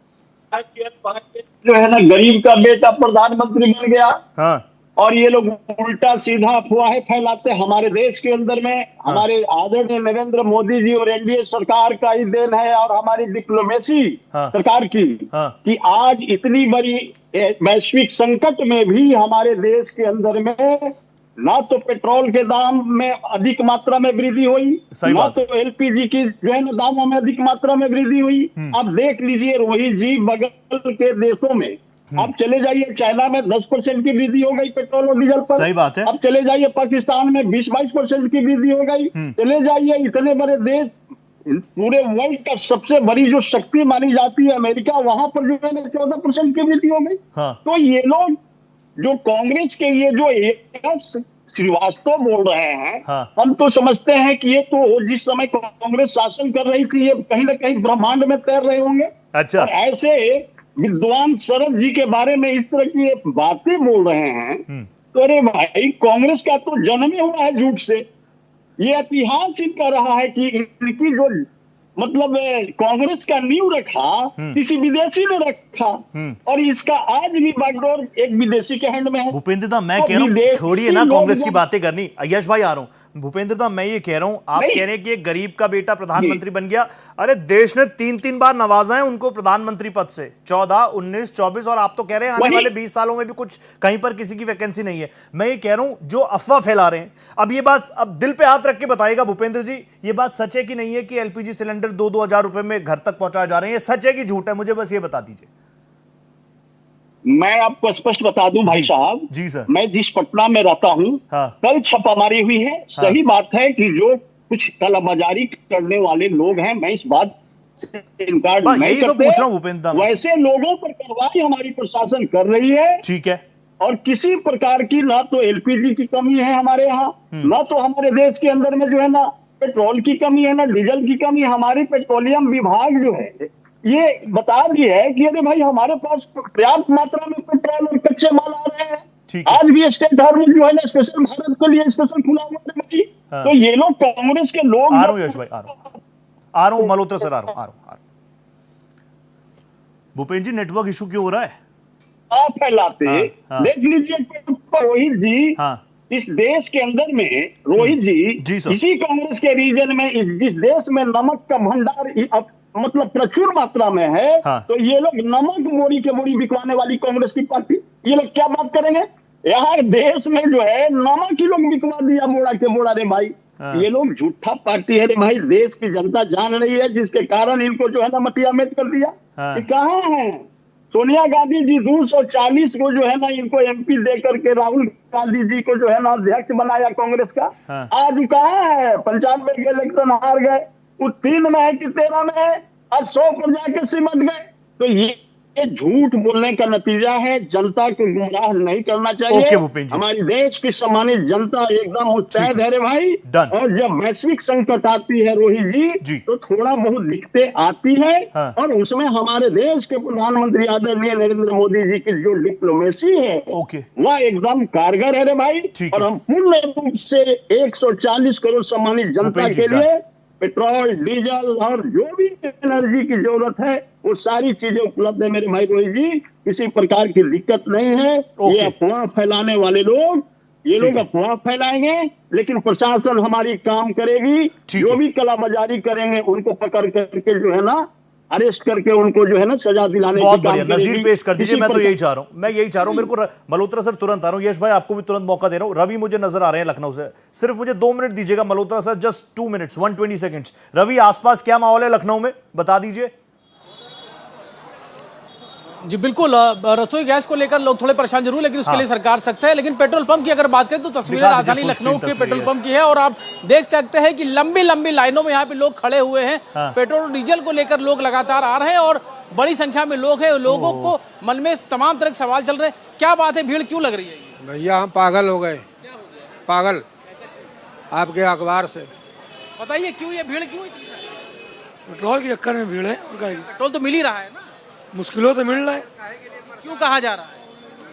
[SPEAKER 15] जो है ना गरीब का बेटा प्रधानमंत्री बन गया। और ये लोग उल्टा सीधा अफवाहें फैलाते हमारे देश के अंदर में। हमारे आदरणीय नरेंद्र मोदी जी और एनडीए सरकार का ही देन है और हमारी डिप्लोमेसी सरकार की कि आज इतनी बड़ी वैश्विक संकट में भी हमारे देश के अंदर में ना तो पेट्रोल के दाम में अधिक मात्रा में वृद्धि हुई, ना तो एलपीजी की जो है ना दामों में अधिक मात्रा में वृद्धि हुई। अब देख लीजिए रोहित जी, बगल के देशों में अब चले जाइए, चाइना में 10% की वृद्धि हो गई पेट्रोल और डीजल पर।
[SPEAKER 1] सही बात है।
[SPEAKER 15] अब चले जाइए पाकिस्तान में 20-22% की वृद्धि हो गई। चले जाइए इतने बड़े देश, पूरे वर्ल्ड का सबसे बड़ी जो शक्ति मानी जाती है अमेरिका, वहां पर जो है ना 14% की वृद्धि हो गई। तो ये लोग जो कांग्रेस के ये जो श्रीवास्तव बोल रहे हैं, हम तो समझते हैं कि ये तो जिस समय कांग्रेस शासन कर रही थी ये कहीं ना कहीं ब्रह्मांड में तैर रहे होंगे।
[SPEAKER 1] अच्छा।
[SPEAKER 15] ऐसे विद्वान शरद जी के बारे में इस तरह की बातें बोल रहे हैं, तो अरे भाई कांग्रेस का तो जन्म ही हुआ है झूठ से। ये इतिहास इनका रहा है कि इनकी जो मतलब कांग्रेस का नींव रखा किसी विदेशी ने रखा, और इसका आज भी बागडोर एक विदेशी के हैंड में है।
[SPEAKER 1] भूपेंद्र दा, मैं कह रहा हूँ छोड़िए ना कांग्रेस की बातें करनी। यश भाई आ रहा हूँ। भूपेंद्र दा, मैं ये कह रहा हूं, आप कह रहे हैं कि एक गरीब का बेटा प्रधानमंत्री बन गया। अरे देश ने 3-3 बार नवाजा है उनको प्रधानमंत्री पद से, 14, 19, 24, और आप तो कह रहे हैं आने वाले 20 सालों में भी कुछ कहीं पर किसी की वैकेंसी नहीं है। मैं ये कह रहा हूं जो अफवाह फैला रहे हैं, अब ये बात अब दिल पे हाथ रख के बताइएगा भूपेंद्र जी, ये बात सच है कि नहीं है कि एलपीजी सिलेंडर 2-2 हजार रुपए में घर तक पहुंचाए जा रहे हैं? ये सच है कि झूठ है? मुझे बस ये बता दीजिए।
[SPEAKER 15] मैं आपको स्पष्ट बता दूं भाई साहब
[SPEAKER 1] जी सर,
[SPEAKER 15] मैं जिस पटना में रहता हूं, कल छापामारी हुई है। सही बात है कि जो कुछ कालाबाजारी करने वाले लोग हैं, मैं इस बात से इनकार नहीं करता,
[SPEAKER 1] पूछ रहा हूं भूपेंद्र,
[SPEAKER 15] वैसे लोगों पर कार्रवाई हमारी प्रशासन कर रही है।
[SPEAKER 1] ठीक है।
[SPEAKER 15] और किसी प्रकार की ना तो एलपीजी की कमी है हमारे यहाँ, ना तो हमारे देश के अंदर में जो है ना पेट्रोल की कमी है, ना डीजल की कमी। हमारी पेट्रोलियम विभाग जो है ये बता रही है कि अरे भाई हमारे पास पर्याप्त मात्रा में पेट्रोल और कच्चे माल आ रहे हैं। आज भी स्टेट हार्बर जो है ना स्पेशल भारत के लिए स्पेशल खुला हुआ है भाई। तो ये लोग कांग्रेस के लोग,
[SPEAKER 1] आ रहा हूं यश भाई, आ रहा हूं मल्होत्रा सर, आ रहा हूं। भूपेंद्र जी नेटवर्क इशू क्यों हो रहा है?
[SPEAKER 15] आप फैलाते देख लीजिए रोहित जी इस देश के अंदर में रोहित जी इसी कांग्रेस के रीजन में जिस देश में नमक का भंडार मतलब प्रचुर मात्रा में है, तो ये लोग नमक मोड़ी के मोड़ी बिकवाने वाली कांग्रेस की पार्टी, ये लोग क्या बात करेंगे? यहाँ देश में जो है नमक ही लोग बिकवा दिया मोड़ा के मोड़ा रे भाई। ये लोग झूठा पार्टी है रे भाई, देश की जनता जान रही है, जिसके कारण इनको जो है ना मटिया मेट कर दिया। ये कहाँ है? सोनिया गांधी जी 240 को जो है ना इनको एमपी दे करके राहुल गांधी जी को जो है ना अध्यक्ष बनाया कांग्रेस का। आज कहाँ है? 95 के इलेक्शन हार गए, वो 3 में है कि 13 में है, आज 100 पर जाके सिमट गए। तो ये झूठ बोलने का नतीजा है। जनता को गुमराह नहीं करना चाहिए। हमारी देश की सम्मानित जनता एकदम मुस्तैद है रे भाई। और जब वैश्विक संकट आती है रोहित जी तो थोड़ा बहुत दिक्कतें आती है। और उसमें हमारे देश के प्रधानमंत्री आदरणीय नरेंद्र मोदी जी की जो डिप्लोमेसी है वह एकदम कारगर है रे भाई। और हम पूर्ण रूप से 140 करोड़ सम्मानित जनता के लिए पेट्रोल, डीजल और जो भी एनर्जी की जरूरत है वो सारी चीजें उपलब्ध है मेरे भाई रोहित जी। किसी प्रकार की दिक्कत नहीं है। ये अफवाह फैलाने वाले लोग, ये लोग अफवाह फैलाएंगे, लेकिन प्रशासन हमारी काम करेगी। जो भी कलाबाजारी करेंगे उनको पकड़ करके जो है ना अरेस्ट करके उनको जो है ना सजा दिलाने की काम करेगी।
[SPEAKER 1] नजीर पेश कर दीजिए। मैं तो यही चाह रहा हूं, मेरे को मल्होत्रा सर तुरंत आ रहा हूं। यश भाई आपको भी तुरंत मौका दे रहा हूं। रवि मुझे नजर आ रहे हैं लखनऊ से, सिर्फ मुझे 2 मिनट दीजिएगा Malhotra sir, just 2 minutes 120 seconds. Ravi आसपास क्या माहौल है लखनऊ में, बता दीजिए।
[SPEAKER 16] जी बिल्कुल, रसोई गैस को लेकर लोग थोड़े परेशान जरूर, लेकिन उसके लिए सरकार सख्त है। लेकिन पेट्रोल पंप की अगर बात करें तो तस्वीरें राजधानी लखनऊ के पेट्रोल पंप की है और आप देख सकते हैं कि लंबी लंबी लाइनों में यहाँ पे लोग खड़े हुए हैं। पेट्रोल और डीजल को लेकर लोग लगातार आ रहे हैं और बड़ी संख्या में लोग हैं। लोगों को मन में तमाम तरह के सवाल चल रहे हैं। क्या बात है, भीड़ क्यों लग रही है?
[SPEAKER 5] भैया हम पागल हो गए, पागल आपके अखबार से।
[SPEAKER 16] बताइए क्यों ये भीड़ क्यों?
[SPEAKER 5] पेट्रोल के चक्कर में भीड़ है।
[SPEAKER 16] पेट्रोल तो मिल ही रहा है ना,
[SPEAKER 5] मुश्किलों तो मिल रहा है।
[SPEAKER 16] क्यों कहा जा रहा है?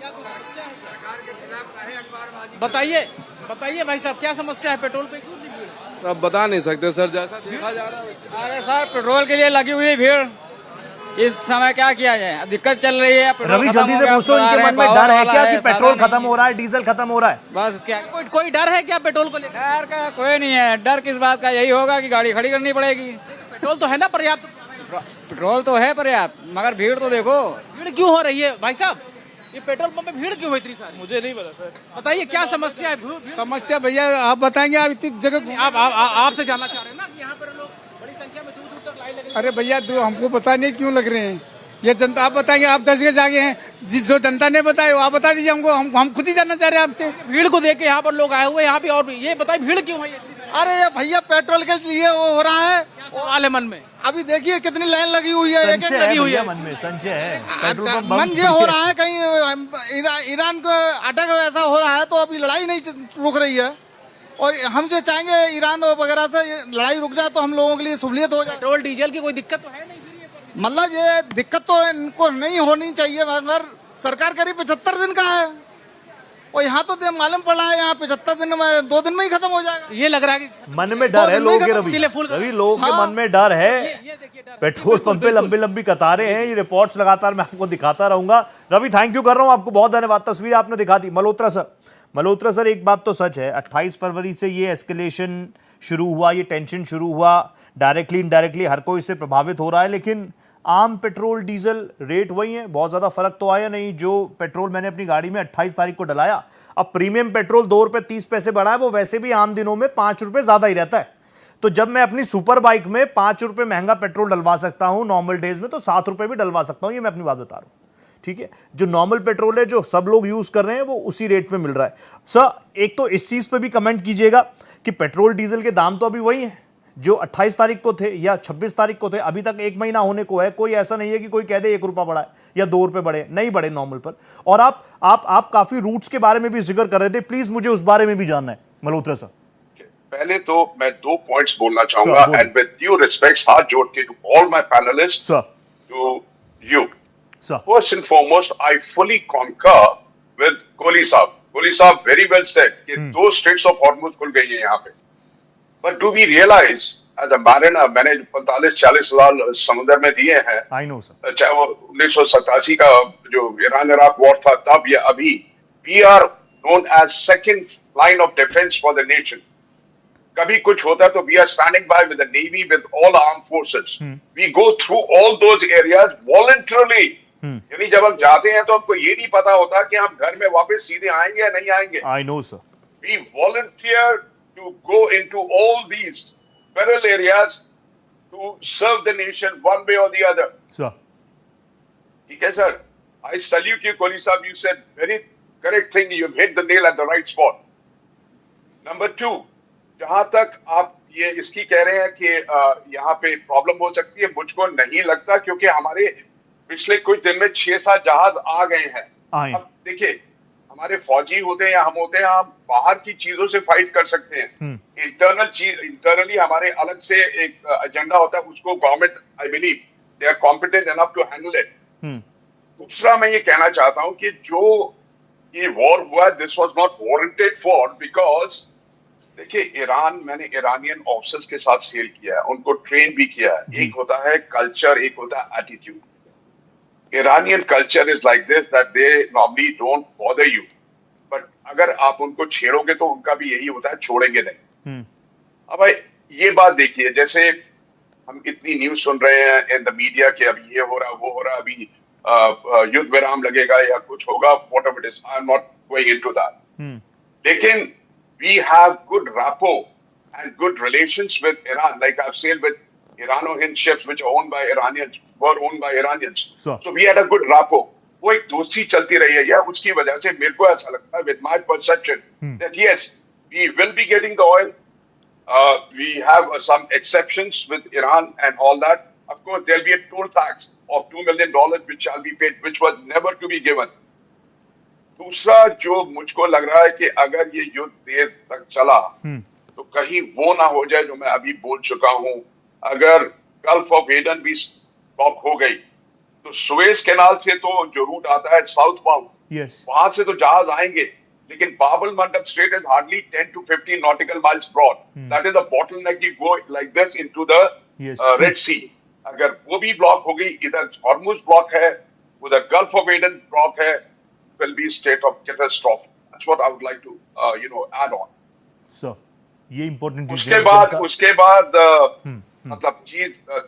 [SPEAKER 16] क्या कोई समस्या है? बताइए भाई साहब, क्या समस्या है? पेट्रोल पे क्यों नहीं भीड़?
[SPEAKER 17] अब बता नहीं सकते सर, जैसा देखा जा रहा है।
[SPEAKER 18] अरे सर पेट्रोल के लिए लगी हुई भीड़, इस समय क्या किया जाए, दिक्कत चल रही है।
[SPEAKER 1] रवि जल्दी से पूछो, इनके मन में डर है क्या कि पेट्रोल खत्म हो रहा है, डीजल खत्म हो रहा है?
[SPEAKER 16] बस क्या कोई डर है क्या पेट्रोल को लेकर?
[SPEAKER 18] डर का कोई नहीं है। डर किस बात का? यही होगा कि गाड़ी खड़ी करनी पड़ेगी।
[SPEAKER 16] पेट्रोल तो है ना पर्याप्त?
[SPEAKER 18] पेट्रोल तो है पर्याप्त, मगर भीड़ तो देखो।
[SPEAKER 16] भीड़ क्यों हो रही है भाई साहब? ये पेट्रोल पंप में भीड़ क्यों है इतनी सारी?
[SPEAKER 18] मुझे नहीं पता सर।
[SPEAKER 16] बताइए क्या समस्या है?
[SPEAKER 5] समस्या भैया आप बताएंगे। आप इतनी जगह
[SPEAKER 16] आपसे जानना चाह रहे हैं ना कि यहाँ पर लोग बड़ी संख्या में दूर तक लाइन लग रही है।
[SPEAKER 5] अरे भैया हमको पता नहीं क्यों लग रहे हैं। ये जनता आप बताएंगे, आप 10 जगह जाके हैं, जो जनता ने बताया आप बता दीजिए हमको। हम खुद ही जानना चाह रहे हैं आपसे।
[SPEAKER 16] भीड़ को देख के यहाँ पर लोग आए हुए यहाँ पे, और ये बताइए भीड़ क्यों है?
[SPEAKER 5] अरे ये भैया पेट्रोल के लिए वो हो रहा है।
[SPEAKER 16] सवाल है मन में।
[SPEAKER 5] अभी देखिए कितनी लाइन लगी हुई है, एक
[SPEAKER 16] लगी हुई है
[SPEAKER 1] मन में। संशय है,
[SPEAKER 5] मन ये हो रहा है कहीं ईरान को अटैक ऐसा हो रहा है तो अभी लड़ाई नहीं रुक रही है। और हम जो चाहेंगे ईरान वगैरह से लड़ाई रुक जाए तो हम लोगों के लिए सहूलियत हो जाए।
[SPEAKER 16] पेट्रोल डीजल की कोई दिक्कत तो है नहीं?
[SPEAKER 5] मतलब ये दिक्कत तो इनको नहीं होनी चाहिए, मगर सरकार करीब 75 दिन का है और यहाँ तो मालूम पड़ा है यहाँ 75 दिन में 2 दिन में ही खत्म हो जाएगा।
[SPEAKER 16] ये लग रहा है कि
[SPEAKER 1] मन में डर है लोगों के। रवि लोगों के मन में डर है। पेट्रोल पंप पे लंबी लंबी कतारें हैं। ये रिपोर्ट्स लगातार मैं आपको दिखाता रहूंगा। रवि थैंक यू कर रहा हूँ, आपको बहुत धन्यवाद। तस्वीर आपने दिखा दी। मल्होत्रा सर एक बात तो सच है, 28 फरवरी से ये एस्केलेशन शुरू हुआ, ये टेंशन शुरू हुआ, डायरेक्टली इनडायरेक्टली हर कोई इससे प्रभावित हो रहा है। लेकिन आम पेट्रोल डीजल रेट वही है, बहुत ज़्यादा फर्क तो आया नहीं। जो पेट्रोल मैंने अपनी गाड़ी में 28 तारीख को डलाया, अब प्रीमियम पेट्रोल 2 रुपये 30 पैसे बढ़ा है, वो वैसे भी आम दिनों में 5 रुपये ज़्यादा ही रहता है। तो जब मैं अपनी सुपर बाइक में 5 रुपये महंगा पेट्रोल डलवा सकता हूँ नॉर्मल डेज में, तो 7 रुपये भी डलवा सकता हूँ। ये मैं अपनी बात बता रहा हूँ, ठीक है। जो नॉर्मल पेट्रोल है, जो सब लोग यूज़ कर रहे हैं, वो उसी रेट में मिल रहा है। सर एक तो इस चीज़ पर भी कमेंट कीजिएगा कि पेट्रोल डीजल के दाम तो अभी वही हैं जो 28 तारीख को थे या 26 तारीख को थे। अभी तक 1 महीना होने को है, कोई ऐसा नहीं है कि कोई कह दे 1 रुपया बढ़ा है या 2 रुपये बढ़े, नहीं बढ़े नॉर्मल पर। और आप काफी रूट्स के बारे में भी जिक्र कर रहे थे, प्लीज मुझे उस बारे में भी जानना है मल्होत्रा सर।
[SPEAKER 12] पहले तो मैं 2 पॉइंट्स बोलना चाहूंगा, एंड विद ड्यू रिस्पेक्ट हाथ जोड़ के to all my panellists, to you, first and foremost I fully concur with Kohli साहब। कोहली साहब वेरी वेल सेड कि 2 स्ट्रेट्स ऑफ हॉर्मुज खुल गई है यहाँ पे। But do we realize as a mariner, मैंने 45-40 साल समुद्र में दिए हैं।
[SPEAKER 1] I know sir।
[SPEAKER 12] चाहे वो 1987 का जो ईरान इराक वॉर था तब या अभी, we are known as second line of defense for the nation. कभी कुछ होता है तो we are standing by with the Navy, with all armed forces. We go through all those areas voluntarily. यानी जब हम जाते हैं तो हमको ये नहीं पता होता कि हम घर में वापस सीधे आएंगे या नहीं आएंगे.
[SPEAKER 1] I know, sir.
[SPEAKER 12] We volunteer to go into all these peril areas to serve the nation one way or the other.
[SPEAKER 1] Sir.
[SPEAKER 12] ठीक है sir. I salute you, Kohli साहब. You said very correct thing. You've hit the nail at the right spot. Number 2, जहां तक आप ये इसकी कह रहे हैं कि यहाँ पे प्रॉब्लम हो सकती है, मुझको नहीं लगता, क्योंकि हमारे पिछले कुछ दिन में 6-7 जहाज आ गए हैं. अब देखिए, हमारे फौजी होते हैं या हम होते हैं, हम बाहर की चीजों से फाइट कर सकते हैं. इंटरनली हमारे अलग से एक एजेंडा होता है, उसको government, I believe they are competent enough to handle it. दूसरा मैं ये कहना चाहता हूं कि जो ये वॉर हुआ, this was not warranted for, because देखिए ईरान, मैंने ईरानियन ऑफिसर्स के साथ सेल किया है, उनको ट्रेन भी किया है. एक होता है कल्चर, एक होता है attitude. Iranian culture is like this, that they normally don't bother you, but अगर आप उनको छेड़ोगे तो उनका भी यही होता है, छोड़ेंगे नहीं. अब ये बात देखिए, जैसे हम इतनी न्यूज सुन रहे हैं इन द मीडिया कि अभी ये हो रहा, वो हो रहा, अभी युद्ध विराम लगेगा या कुछ होगा, whatever it is, I am not going into that. लेकिन we have good rapport and good relations with Iran. Like I've sailed with Irano-Hind ships which are owned by Iranians, were owned by Iranians. So we had a good rapport. वो एक दोस्ती चलती रही है, या उसकी वजह से मेरे को ऐसा लगता है, with my perception, that yes, we will be getting the oil. We have some exceptions with Iran and all that. Of course, there'll be a toll tax of $2 million which shall be paid, which was never to be given. दूसरा जो मुझको लग रहा है कि अगर ये युद्ध देर तक चला तो कहीं वो ना हो जाए जो मैं अभी बोल चुका हूँ. अगर गल्फ ऑफ एडन भी ब्लॉक हो गई तो सुएज कैनाल से तो जो रूट आता है साउथ बाउंड, वहां से तो जहाज आएंगे, लेकिन बाबल मंडप straight is hardly 10 to 15 nautical miles broad. That is a bottleneck. You go like this into the Red Sea. अगर वो भी ब्लॉक हो गई, इधर हॉर्मुज ब्लॉक है, उधर गल्फ ऑफ एडन ब्लॉक है, will be state of catastrophe. That's what I would like to add on.
[SPEAKER 1] So ये important.
[SPEAKER 12] उसके बाद मतलब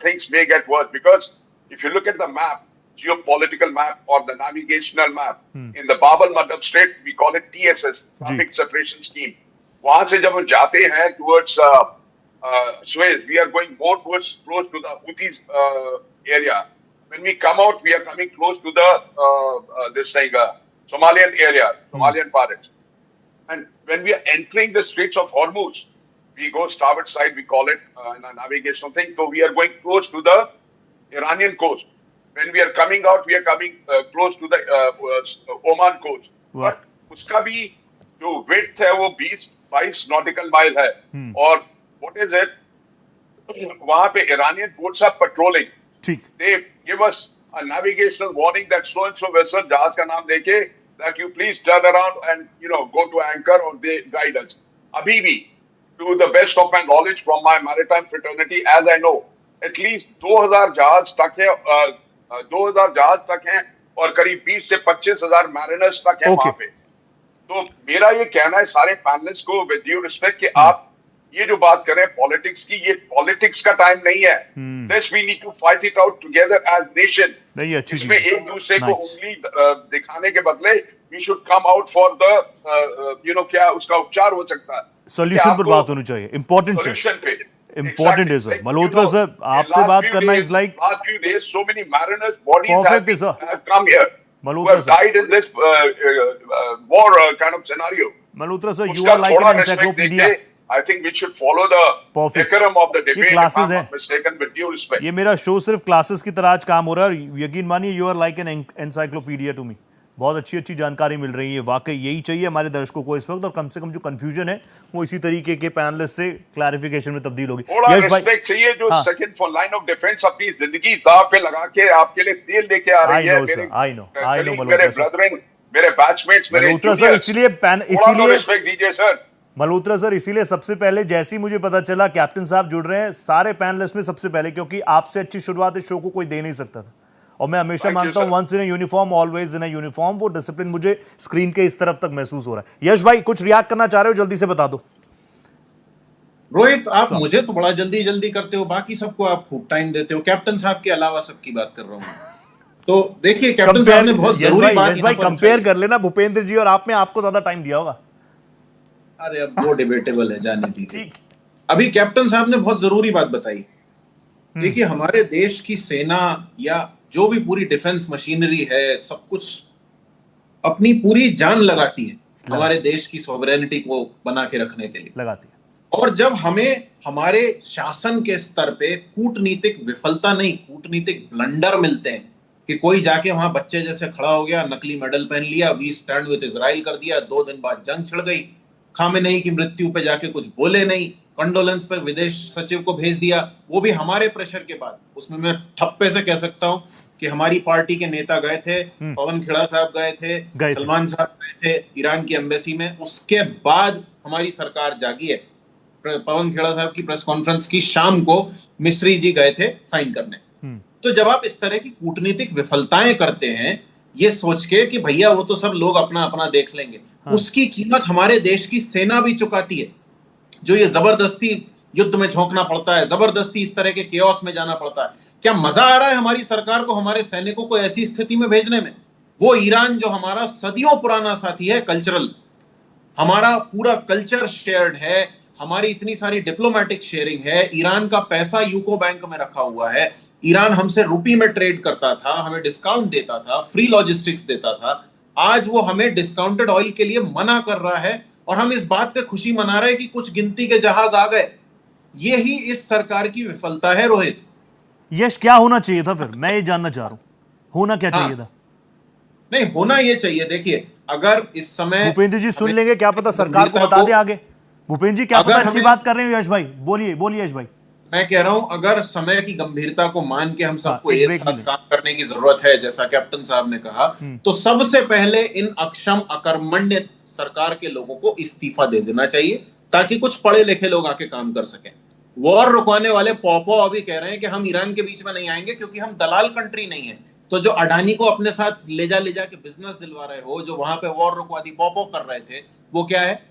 [SPEAKER 12] things may get worse, because if you look at the map, geopolitical map or the navigational map, in the Bab al-Mandab Strait, we call it TSS, Traffic Separation Scheme. वहां से जब हम जाते हैं towards Suez, we are going more towards close to the Houthis area. When we come out, we are coming close to the Somalian area, Somalian pirates. And when we are entering the Straits of Hormuz, we go starboard side, we call it in a navigational thing. So we are going close to the Iranian coast. When we are coming out, we are coming close to the Oman coast. But उसका भी जो width है वो 20-22 nautical mile है. और what is it? वहाँ पे Iranian boats are patrolling. They give us a navigational warning that so and so vessel, जहाज का नाम देके, that you please turn around and go to anchor, or they guide us. अभी भी to the best of my knowledge from my maritime fraternity, as I know, at least 2000 जहाज तक है, 2000 जहाज तक हैं, और करीब 20 से 25,000 मैरिनर्स तक हैं वहां पे. तो मेरा ये कहना है सारे पैनलिस्ट को, विद ड्यू रिस्पेक्ट, कि आप ये जो बात कर रहे हैं पॉलिटिक्स की, ये पॉलिटिक्स का टाइम नहीं है. This we need to fight it out together as nation. इसमें एक दूसरे को उंगली दिखाने के बदले we should come out for the क्या उसका उपचार हो सकता है,
[SPEAKER 1] सॉल्यूशन पर बात होनी चाहिए. इंपॉर्टेंट
[SPEAKER 12] सॉल्यूशन पे
[SPEAKER 1] important is sir. Malhotra sir, आपसे बात करना is like
[SPEAKER 12] last few days so many mariners bodies have come here. Malhotra sir, died in this war kind of scenario.
[SPEAKER 1] Malhotra sir, you are like an encyclopedia.
[SPEAKER 12] I think we should follow the decorum of the debate.
[SPEAKER 1] Classes है.
[SPEAKER 12] Mistaken with due respect.
[SPEAKER 1] ये मेरा शो सिर्फ क्लासेस की तरह आज काम हो रहा है. यकीन मानिए, you are like an encyclopedia to me. बहुत अच्छी अच्छी जानकारी मिल रही है. वाकई यही चाहिए हमारे दर्शकों को इस वक्त, और कम से कम जो कंफ्यूजन है वो इसी तरीके के पैनलिस्ट से क्लैरिफिकेशन में तब्दील होगी.
[SPEAKER 12] यश भाई, रिस्पेक्ट चाहिए जो second for line of defence अपनी जिंदगी दांव पे लगा के आपके लिए तेल लेके आ रही है.
[SPEAKER 1] आई नो
[SPEAKER 12] मेरे ब्रदरन, मेरे बैचमेट्स, मेरे
[SPEAKER 1] मल्होत्रा सर, इसीलिए
[SPEAKER 12] रिस्पेक्ट दीजिए सर.
[SPEAKER 1] मल्होत्रा सर, इसीलिए सबसे पहले जैसे ही मुझे पता चला कैप्टन साहब जुड़ रहे हैं, सारे पैनलिस्ट में सबसे पहले, क्योंकि आपसे अच्छी शुरुआत इस शो को कोई दे नहीं सकता था, और मैं हमेशा मानता हूं once in a uniform always in a uniform. वो डिसिप्लिन मुझे स्क्रीन के इस तरफ तक महसूस हो रहा है। यश भाई कुछ रिएक्ट करना चाह रहे हो, जल्दी से बता दो।
[SPEAKER 14] रोहित, आप मुझे तो बड़ा जल्दी जल्दी करते हो, बाकी सबको आप खूब टाइम देते हो। कैप्टन साहब के अलावा सबकी बात कर रहा हूं। तो देखिए, कैप्टन साहब ने बहुत जरूरी बात
[SPEAKER 1] भाई कंपेयर कर लेना भूपेंद्र जी और आप में, आपको ज्यादा टाइम दिया होगा।
[SPEAKER 14] अरे अब वो डिबेटेबल है, जाने दीजिए। अभी कैप्टन साहब ने बहुत जरूरी बात बताई। देखिए, हमारे देश की सेना या जो भी पूरी डिफेंस मशीनरी है, सब कुछ अपनी पूरी जान लगाती है हमारे देश की सॉवरेनिटी को बना के रखने के लिए
[SPEAKER 1] लगाती है।
[SPEAKER 14] और जब हमें हमारे शासन के स्तर पे कूटनीतिक विफलता नहीं, कूटनीतिक ब्लंडर मिलते हैं कि कोई जाके वहां बच्चे जैसे खड़ा हो गया, नकली मेडल पहन लिया, वी स्टैंड विद इजराइल कर दिया, 2 दिन बाद जंग छिड़ गई, खामेनेई की मृत्यु पे जाके कुछ बोले नहीं, कंडोलेंस पे विदेश सचिव को भेज दिया, वो भी हमारे प्रेशर के बाद। उसमें मैं ठप्पे से कह सकता हूं कि हमारी पार्टी के नेता गए थे, पवन खेड़ा साहब गए थे, सलमान साहब गए थे ईरान की एम्बेसी में। उसके बाद हमारी सरकार जागी है। पवन खेड़ा साहब की प्रेस कॉन्फ्रेंस की शाम को मिस्री जी गए थे साइन करने। तो जब आप इस तरह की कूटनीतिक विफलताएं करते हैं, ये सोच के कि भैया वो तो सब लोग अपना अपना देख लेंगे, उसकी कीमत हमारे देश की सेना भी चुकाती है। जो ये जबरदस्ती युद्ध में झोंकना पड़ता है, जबरदस्ती इस तरह के केओस में जाना पड़ता है, क्या मजा आ रहा है हमारी सरकार को हमारे सैनिकों को ऐसी स्थिति में भेजने में? वो ईरान जो हमारा सदियों पुराना साथी है, कल्चरल, हमारा पूरा कल्चर शेयर्ड है, हमारी इतनी सारी डिप्लोमेटिक शेयरिंग है, ईरान का पैसा यूको बैंक में रखा हुआ है, ईरान हमसे रुपी में ट्रेड करता था, हमें डिस्काउंट देता था, फ्री लॉजिस्टिक्स देता था। आज वो हमें डिस्काउंटेड ऑयल के लिए मना कर रहा है और हम इस बात पे खुशी मना रहे हैं कि कुछ गिनती के जहाज आ गए। यही इस सरकार की विफलता है। रोहित,
[SPEAKER 1] यश क्या होना चाहिए था फिर? मैं ये जानना चाह रहा हूं, होना क्या चाहिए था?
[SPEAKER 14] नहीं, होना ये चाहिए, देखिए अगर इस समय
[SPEAKER 1] भूपेंद्र जी सुन लेंगे, क्या पता सरकार को बता दे आगे। भूपेंद्र जी क्या पता अच्छी बात कर रहे हो। यश भाई बोलिए, बोलिए यश भाई।
[SPEAKER 14] मैं कह रहा हूं, अगर समय की गंभीरता को मान के हम सबको एक साथ काम करने की जरूरत है, जैसा कैप्टन साहब ने कहा, तो सबसे पहले इन अक्षम अकर्मण्य सरकार के लोगों को इस्तीफा दे देना चाहिए, ताकि कुछ पढ़े लिखे लोग आके काम कर सकें। वॉर रुकवाने वाले पॉपो अभी कह रहे हैं कि हम ईरान के बीच में नहीं आएंगे क्योंकि हम दलाल कंट्री नहीं है। तो जो अडानी को अपने साथ ले जा के बिजनेस दिलवा रहे हो, जो वहां पे वॉर रुकवादी पॉपो कर रहे थे, वो क्या है?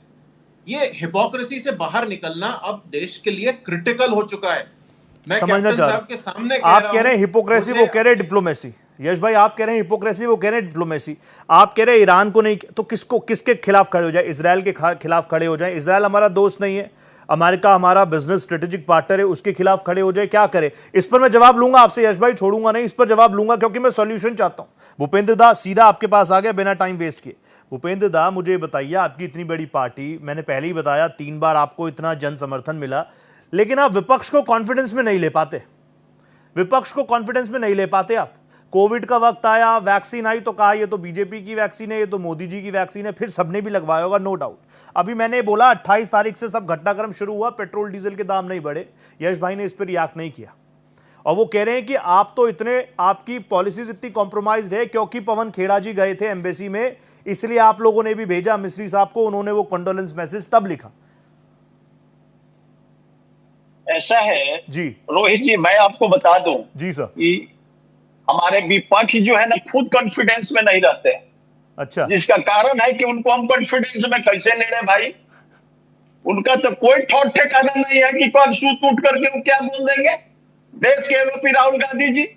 [SPEAKER 14] ये हिपोक्रेसी से बाहर निकलना अब देश के लिए क्रिटिकल हो चुका है। मैं कैप्टन साहब के सामने
[SPEAKER 1] आप कह रहे हैं हिपोक्रेसी, वो कह रहे डिप्लोमेसी। यश भाई आप कह रहे हैं हिपोक्रेसी, वो कह रहे हैं डिप्लोमेसी। आप कह रहे हैं ईरान को नहीं, तो किसको, किसके खिलाफ खड़े हो जाए? इजराइल के खिलाफ खड़े हो जाए। इजराइल हमारा दोस्त नहीं है, अमेरिका हमारा बिजनेस स्ट्रेटेजिक पार्टनर है, उसके खिलाफ खड़े हो जाए, क्या करे? इस पर मैं जवाब लूंगा आपसे यश भाई, छोड़ूंगा नहीं, इस पर जवाब लूंगा क्योंकि मैं सॉल्यूशन चाहता हूं। भूपेंद्र दा सीधा आपके पास आ गया बिना टाइम वेस्ट किए। भूपेंद्र दा मुझे बताइए, आपकी इतनी बड़ी पार्टी, मैंने पहले ही बताया 3 बार आपको इतना जन समर्थन मिला, लेकिन आप विपक्ष को कॉन्फिडेंस में नहीं ले पाते। विपक्ष को कॉन्फिडेंस में नहीं ले पाते आप। कोविड का वक्त आया, वैक्सीन आई तो कहा ये तो बीजेपी की वैक्सीन है, ये तो मोदी जी की वैक्सीन है, फिर सबने भी लगवाया होगा, नो डाउट। अभी मैंने बोला 28 तारीख से सब घटनाक्रम शुरू हुआ, पेट्रोल डीजल के दाम नहीं बढ़े। यश भाई ने इस पर रिएक्ट नहीं किया और वो कह रहे हैं कि आप तो इतने, आपकी पॉलिसीज इतनी कॉम्प्रोमाइज्ड है क्योंकि पवन खेड़ा जी गए थे एम्बेसी में, इसलिए आप लोगों ने भी भेजा मिस्री साहब को, उन्होंने वो कंडोलेंस मैसेज तब लिखा।
[SPEAKER 15] ऐसा है
[SPEAKER 1] जी
[SPEAKER 15] रोहित जी, मैं आपको बता दूं
[SPEAKER 1] जी सर
[SPEAKER 15] कि हमारे विपक्ष जो है ना खुद कॉन्फिडेंस में नहीं रहते।
[SPEAKER 1] अच्छा,
[SPEAKER 15] जिसका कारण है कि उनको हम कॉन्फिडेंस में कैसे ले रहे भाई? उनका तो कोई ठोट ठिकाना नहीं है कि कब सूट उठ करके वो क्या बोल देंगे देश के एमपी राहुल गांधी जी।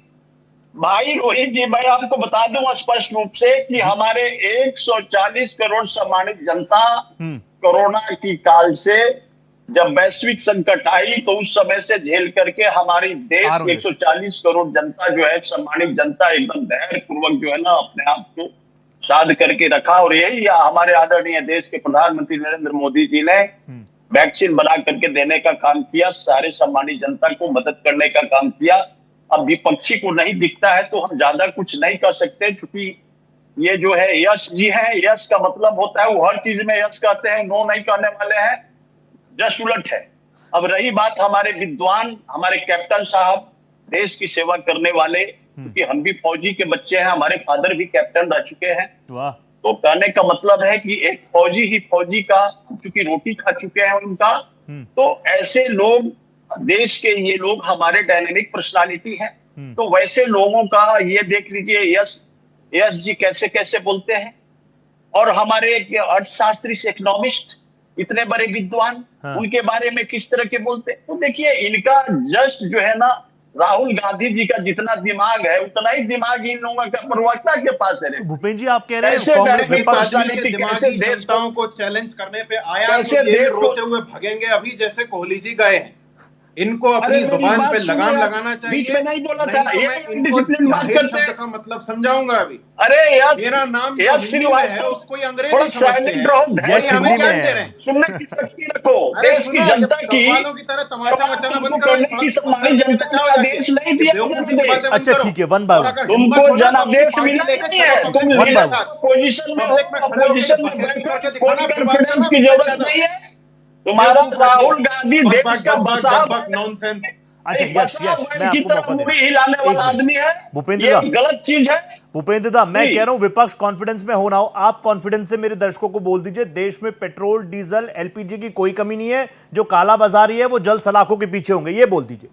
[SPEAKER 15] भाई रोहित जी, मैं आपको बता दूं स्पष्ट रूप से कि हमारे 140 करोड़ सम्मानित जनता कोरोना की काल से जब वैश्विक संकट आई तो उस समय से झेल करके हमारी देश 140 करोड़ जनता जो है, सम्मानित जनता, एकदम धैर्य पूर्वक जो है ना अपने आप को साध करके रखा। और यही हमारे आदरणीय देश के प्रधानमंत्री नरेंद्र मोदी जी ने वैक्सीन बना करके देने का काम किया, सारे सम्मानित जनता को मदद करने का काम किया। अब विपक्षी को नहीं दिखता है तो हम ज्यादा कुछ नहीं कर सकते, क्योंकि ये जो है यश जी है, यश का मतलब होता है वो हर चीज में यश कहते हैं, नो नहीं कहने वाले हैं, जस्ट उलट है। अब रही बात हमारे विद्वान, हमारे कैप्टन साहब, देश की सेवा करने वाले, क्योंकि हम भी फौजी के बच्चे हैं, हमारे फादर भी कैप्टन रह चुके हैं। तो कहने का मतलब है कि एक फौजी ही फौजी का, चूंकि रोटी खा चुके हैं उनका, तो ऐसे लोग, देश के ये लोग हमारे डायनेमिक पर्सनालिटी हैं। तो वैसे लोगों का ये देख लीजिए, यश जी कैसे कैसे बोलते हैं, और हमारे अर्थशास्त्री से इकोनॉमिस्ट इतने बड़े विद्वान, उनके बारे में किस तरह के बोलते हैं। तो देखिए इनका जस्ट जो है ना, राहुल गांधी जी का जितना दिमाग है उतना ही दिमाग इन लोगों का प्रवक्ता के पास है।
[SPEAKER 1] भूपेंद्र जी आप कह रहे हैं
[SPEAKER 14] देशताओं को चैलेंज करने पे आया तो ये रोते हुए भगेंगे अभी, जैसे कोहली जी गए हैं। इनको अपनी जुबान पे लगाम लगाना चाहिए।
[SPEAKER 15] बीच में नहीं बोला था,
[SPEAKER 14] तो मैं इनको जाहिर शब्द का मतलब समझाऊंगा अभी।
[SPEAKER 15] अरे यार
[SPEAKER 14] मेरा नाम जो हिंदी में है उसको अंग्रेजी समझते हैं, हमें ज्ञान दे रहे हैं।
[SPEAKER 15] सुनने की शक्ति रखो, देश की जनता की
[SPEAKER 14] की तरह तमाशा मचाना बंद करो।
[SPEAKER 15] देश नहीं दिया।
[SPEAKER 1] अच्छा ठीक है, वन बाय वन
[SPEAKER 15] तुमको जनादेश मिला नहीं है, तुम पोजीशन में कॉन्फिडेंस की जरूरत नहीं है। तुम्हारा राहुल गांधी देश का
[SPEAKER 14] नॉनसेंस।
[SPEAKER 1] अच्छा यश मैं आपको मौका
[SPEAKER 15] हिलाने वाला आदमी है,
[SPEAKER 1] भूपेंद्र
[SPEAKER 15] ये गलत चीज है।
[SPEAKER 1] भूपेंद्र दा मैं कह रहा हूं विपक्ष कॉन्फिडेंस में हो ना हो, आप कॉन्फिडेंस से मेरे दर्शकों को बोल दीजिए देश में पेट्रोल डीजल एलपीजी की कोई कमी नहीं है, जो काला बाजारी है वो जल सलाखों के पीछे होंगे, ये बोल दीजिए।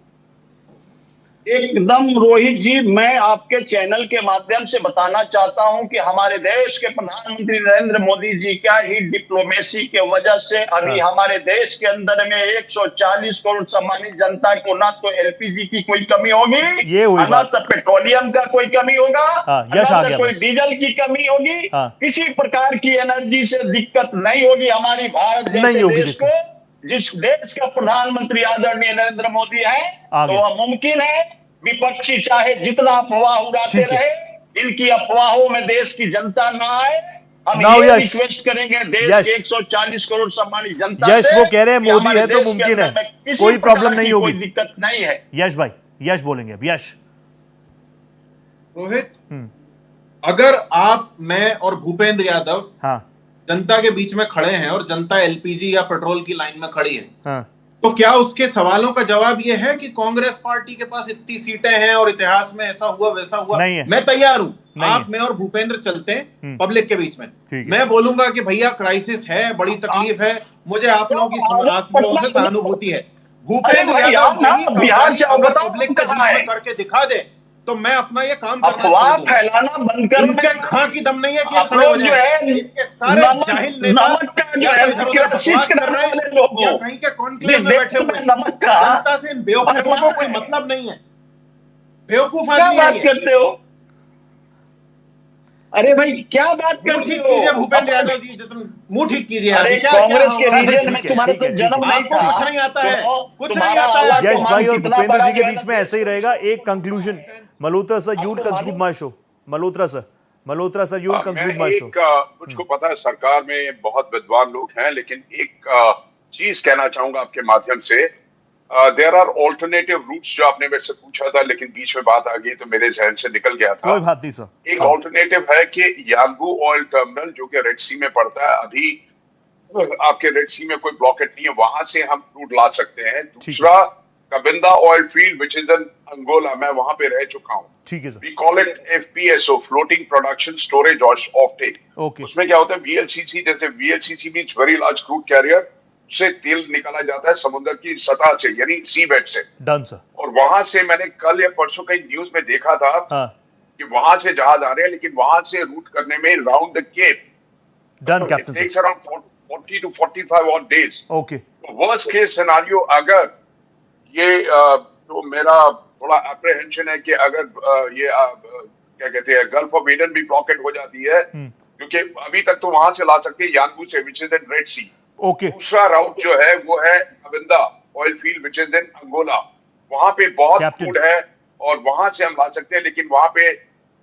[SPEAKER 15] एकदम रोहित जी, मैं आपके चैनल के माध्यम से बताना चाहता हूं कि हमारे देश के प्रधानमंत्री नरेंद्र मोदी जी का ही डिप्लोमेसी के वजह से अभी हमारे देश के अंदर में 140 करोड़ सम्मानित जनता को ना तो एलपीजी की कोई कमी होगी, ना तो पेट्रोलियम का कोई कमी होगा, ना तो कोई डीजल की कमी होगी, किसी प्रकार की एनर्जी से दिक्कत नहीं होगी हमारी भारत जैसे देश को। जिस देश का प्रधानमंत्री आदरणीय नरेंद्र मोदी है तो वह मुमकिन है। विपक्षी चाहे जितना अफवाह उड़ाते रहे, इनकी अफवाहों में देश की जनता ना आए। हम ये रिक्वेस्ट करेंगे देश के 140 करोड़ सम्मानित जनता
[SPEAKER 1] से, वो कह रहे हैं मोदी है तो मुमकिन है, कोई प्रॉब्लम नहीं होगी,
[SPEAKER 15] कोई दिक्कत नहीं है।
[SPEAKER 1] यश भाई, यश बोलेंगे अब। यश
[SPEAKER 14] रोहित, अगर आप, मैं और भूपेंद्र यादव जनता के बीच में खड़े हैं और जनता एलपीजी या पेट्रोल की लाइन में खड़ी है, तो क्या उसके सवालों का जवाब यह है कि कांग्रेस पार्टी के पास इतनी सीटें हैं और इतिहास में ऐसा हुआ वैसा हुआ?
[SPEAKER 1] नहीं है।
[SPEAKER 14] मैं तैयार हूं, आप में और भूपेंद्र चलते हैं पब्लिक के बीच में। मैं बोलूंगा कि भैया क्राइसिस है, बड़ी तकलीफ है, मुझे आप लोगों की सहानुभूति है। भूपेंद्र यादव पब्लिक के बीच में करके दिखा दे तो मैं अपना ये काम
[SPEAKER 15] अफवाह फैलाना बंद कर।
[SPEAKER 14] इनके खां की दम नहीं है कि खड़े हो जाएं। इनके सारे जाहिल नेता कोशिश कर रहे हैं, या कहीं के कॉन्क्लेव में बैठे हुए हैं। जनता से इन बेवकूफों को कोई मतलब नहीं है। बेवकूफ आदमी
[SPEAKER 15] बात करते हो? अरे भाई क्या बात करते हो?
[SPEAKER 14] ठीक कीजिए भूपेंद्र यादव जी, मुंह ठीक कीजिए।
[SPEAKER 15] कांग्रेस के रीजन में तुम्हारा तो जन्म नहीं था,
[SPEAKER 14] कुछ नहीं आता है, कुछ नहीं आता है।
[SPEAKER 1] यश भाई और भूपेंद्र जी के बीच में ऐसे ही रहेगा। एक conclusion, Malhotra sir, you will conclude my show. Malhotra sir, you will conclude my show.
[SPEAKER 12] मुझको पता है सरकार में बहुत विद्वान लोग हैं, लेकिन एक चीज कहना चाहूंगा आपके माध्यम से। देयर आर ऑल्टरनेटिव रूट्स, जो आपने मेरे से पूछा था लेकिन बीच में बात आ गई तो मेरे जहन से निकल गया था।
[SPEAKER 1] कोई बात नहीं सर।
[SPEAKER 12] एक ऑल्टरनेटिव है कि यांगू ऑयल टर्मिनल जो कि रेड सी में पड़ता है, अभी आपके रेड सी में कोई ब्लॉकेट नहीं है, वहां से हम क्रूड ला सकते हैं। दूसरा Cabinda oil field which is in Angola, मैं वहां पे रह चुका हूँ।
[SPEAKER 1] ठीक है sir.
[SPEAKER 12] We call it FPSO, floating production storage off take. उसमें क्या होता है, VLCC, जैसे VLCC means very large crude carrier, से तेल निकाला जाता है समुद्र की सतह से, यानी सी बेड से।
[SPEAKER 1] Done sir.
[SPEAKER 12] और वहां से मैंने कल या परसों कहीं न्यूज में देखा था कि वहां से जहाज आ रहे हैं, लेकिन वहां से रूट करने में round the cape
[SPEAKER 1] done captain
[SPEAKER 12] takes around 40 to 45 odd days।
[SPEAKER 1] Okay.
[SPEAKER 12] Worst case scenario, अगर ये तो मेरा थोड़ा अप्रहेंशन है कि अगर ये क्या कहते हैं गल्फ ऑफ एडन भी ब्लॉकेट हो जाती है, क्योंकि अभी तक तो वहां से ला सकते हैं यांगू से, which is in Red Sea.
[SPEAKER 1] Okay.
[SPEAKER 12] दूसरा राउट जो है वो है Cabinda oil field which is in Angola, वहां पे बहुत फूड है और वहां से हम ला सकते हैं, लेकिन वहां पे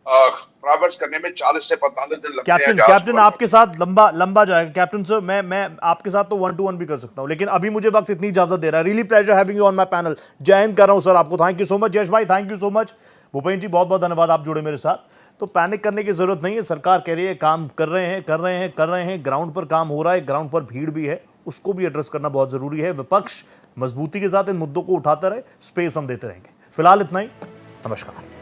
[SPEAKER 12] ट्रैवर्स करने में 40 से 45 दिन लगते हैं।
[SPEAKER 1] कैप्टन आपके साथ लंबा जाएगा। कैप्टन सर, मैं आपके साथ तो 1-to-1 भी कर सकता हूं, लेकिन अभी मुझे वक्त इतनी इजाजत दे रहा है। Really pleasure having you on my panel. Jai Hind कर रहा हूं सर आपको। Thank you so much. Yash भाई thank you so much. Bhupendra ji बहुत बहुत धन्यवाद, आप जुड़े मेरे साथ। तो पैनिक करने की जरूरत नहीं है, सरकार कह रही है काम कर रहे हैं, ग्राउंड पर काम हो रहा है, ग्राउंड पर भीड़ भी है, उसको भी एड्रेस करना बहुत जरूरी है। विपक्ष मजबूती के साथ इन मुद्दों को उठाता रहे, स्पेस हम देते रहेंगे। फिलहाल इतना ही, नमस्कार।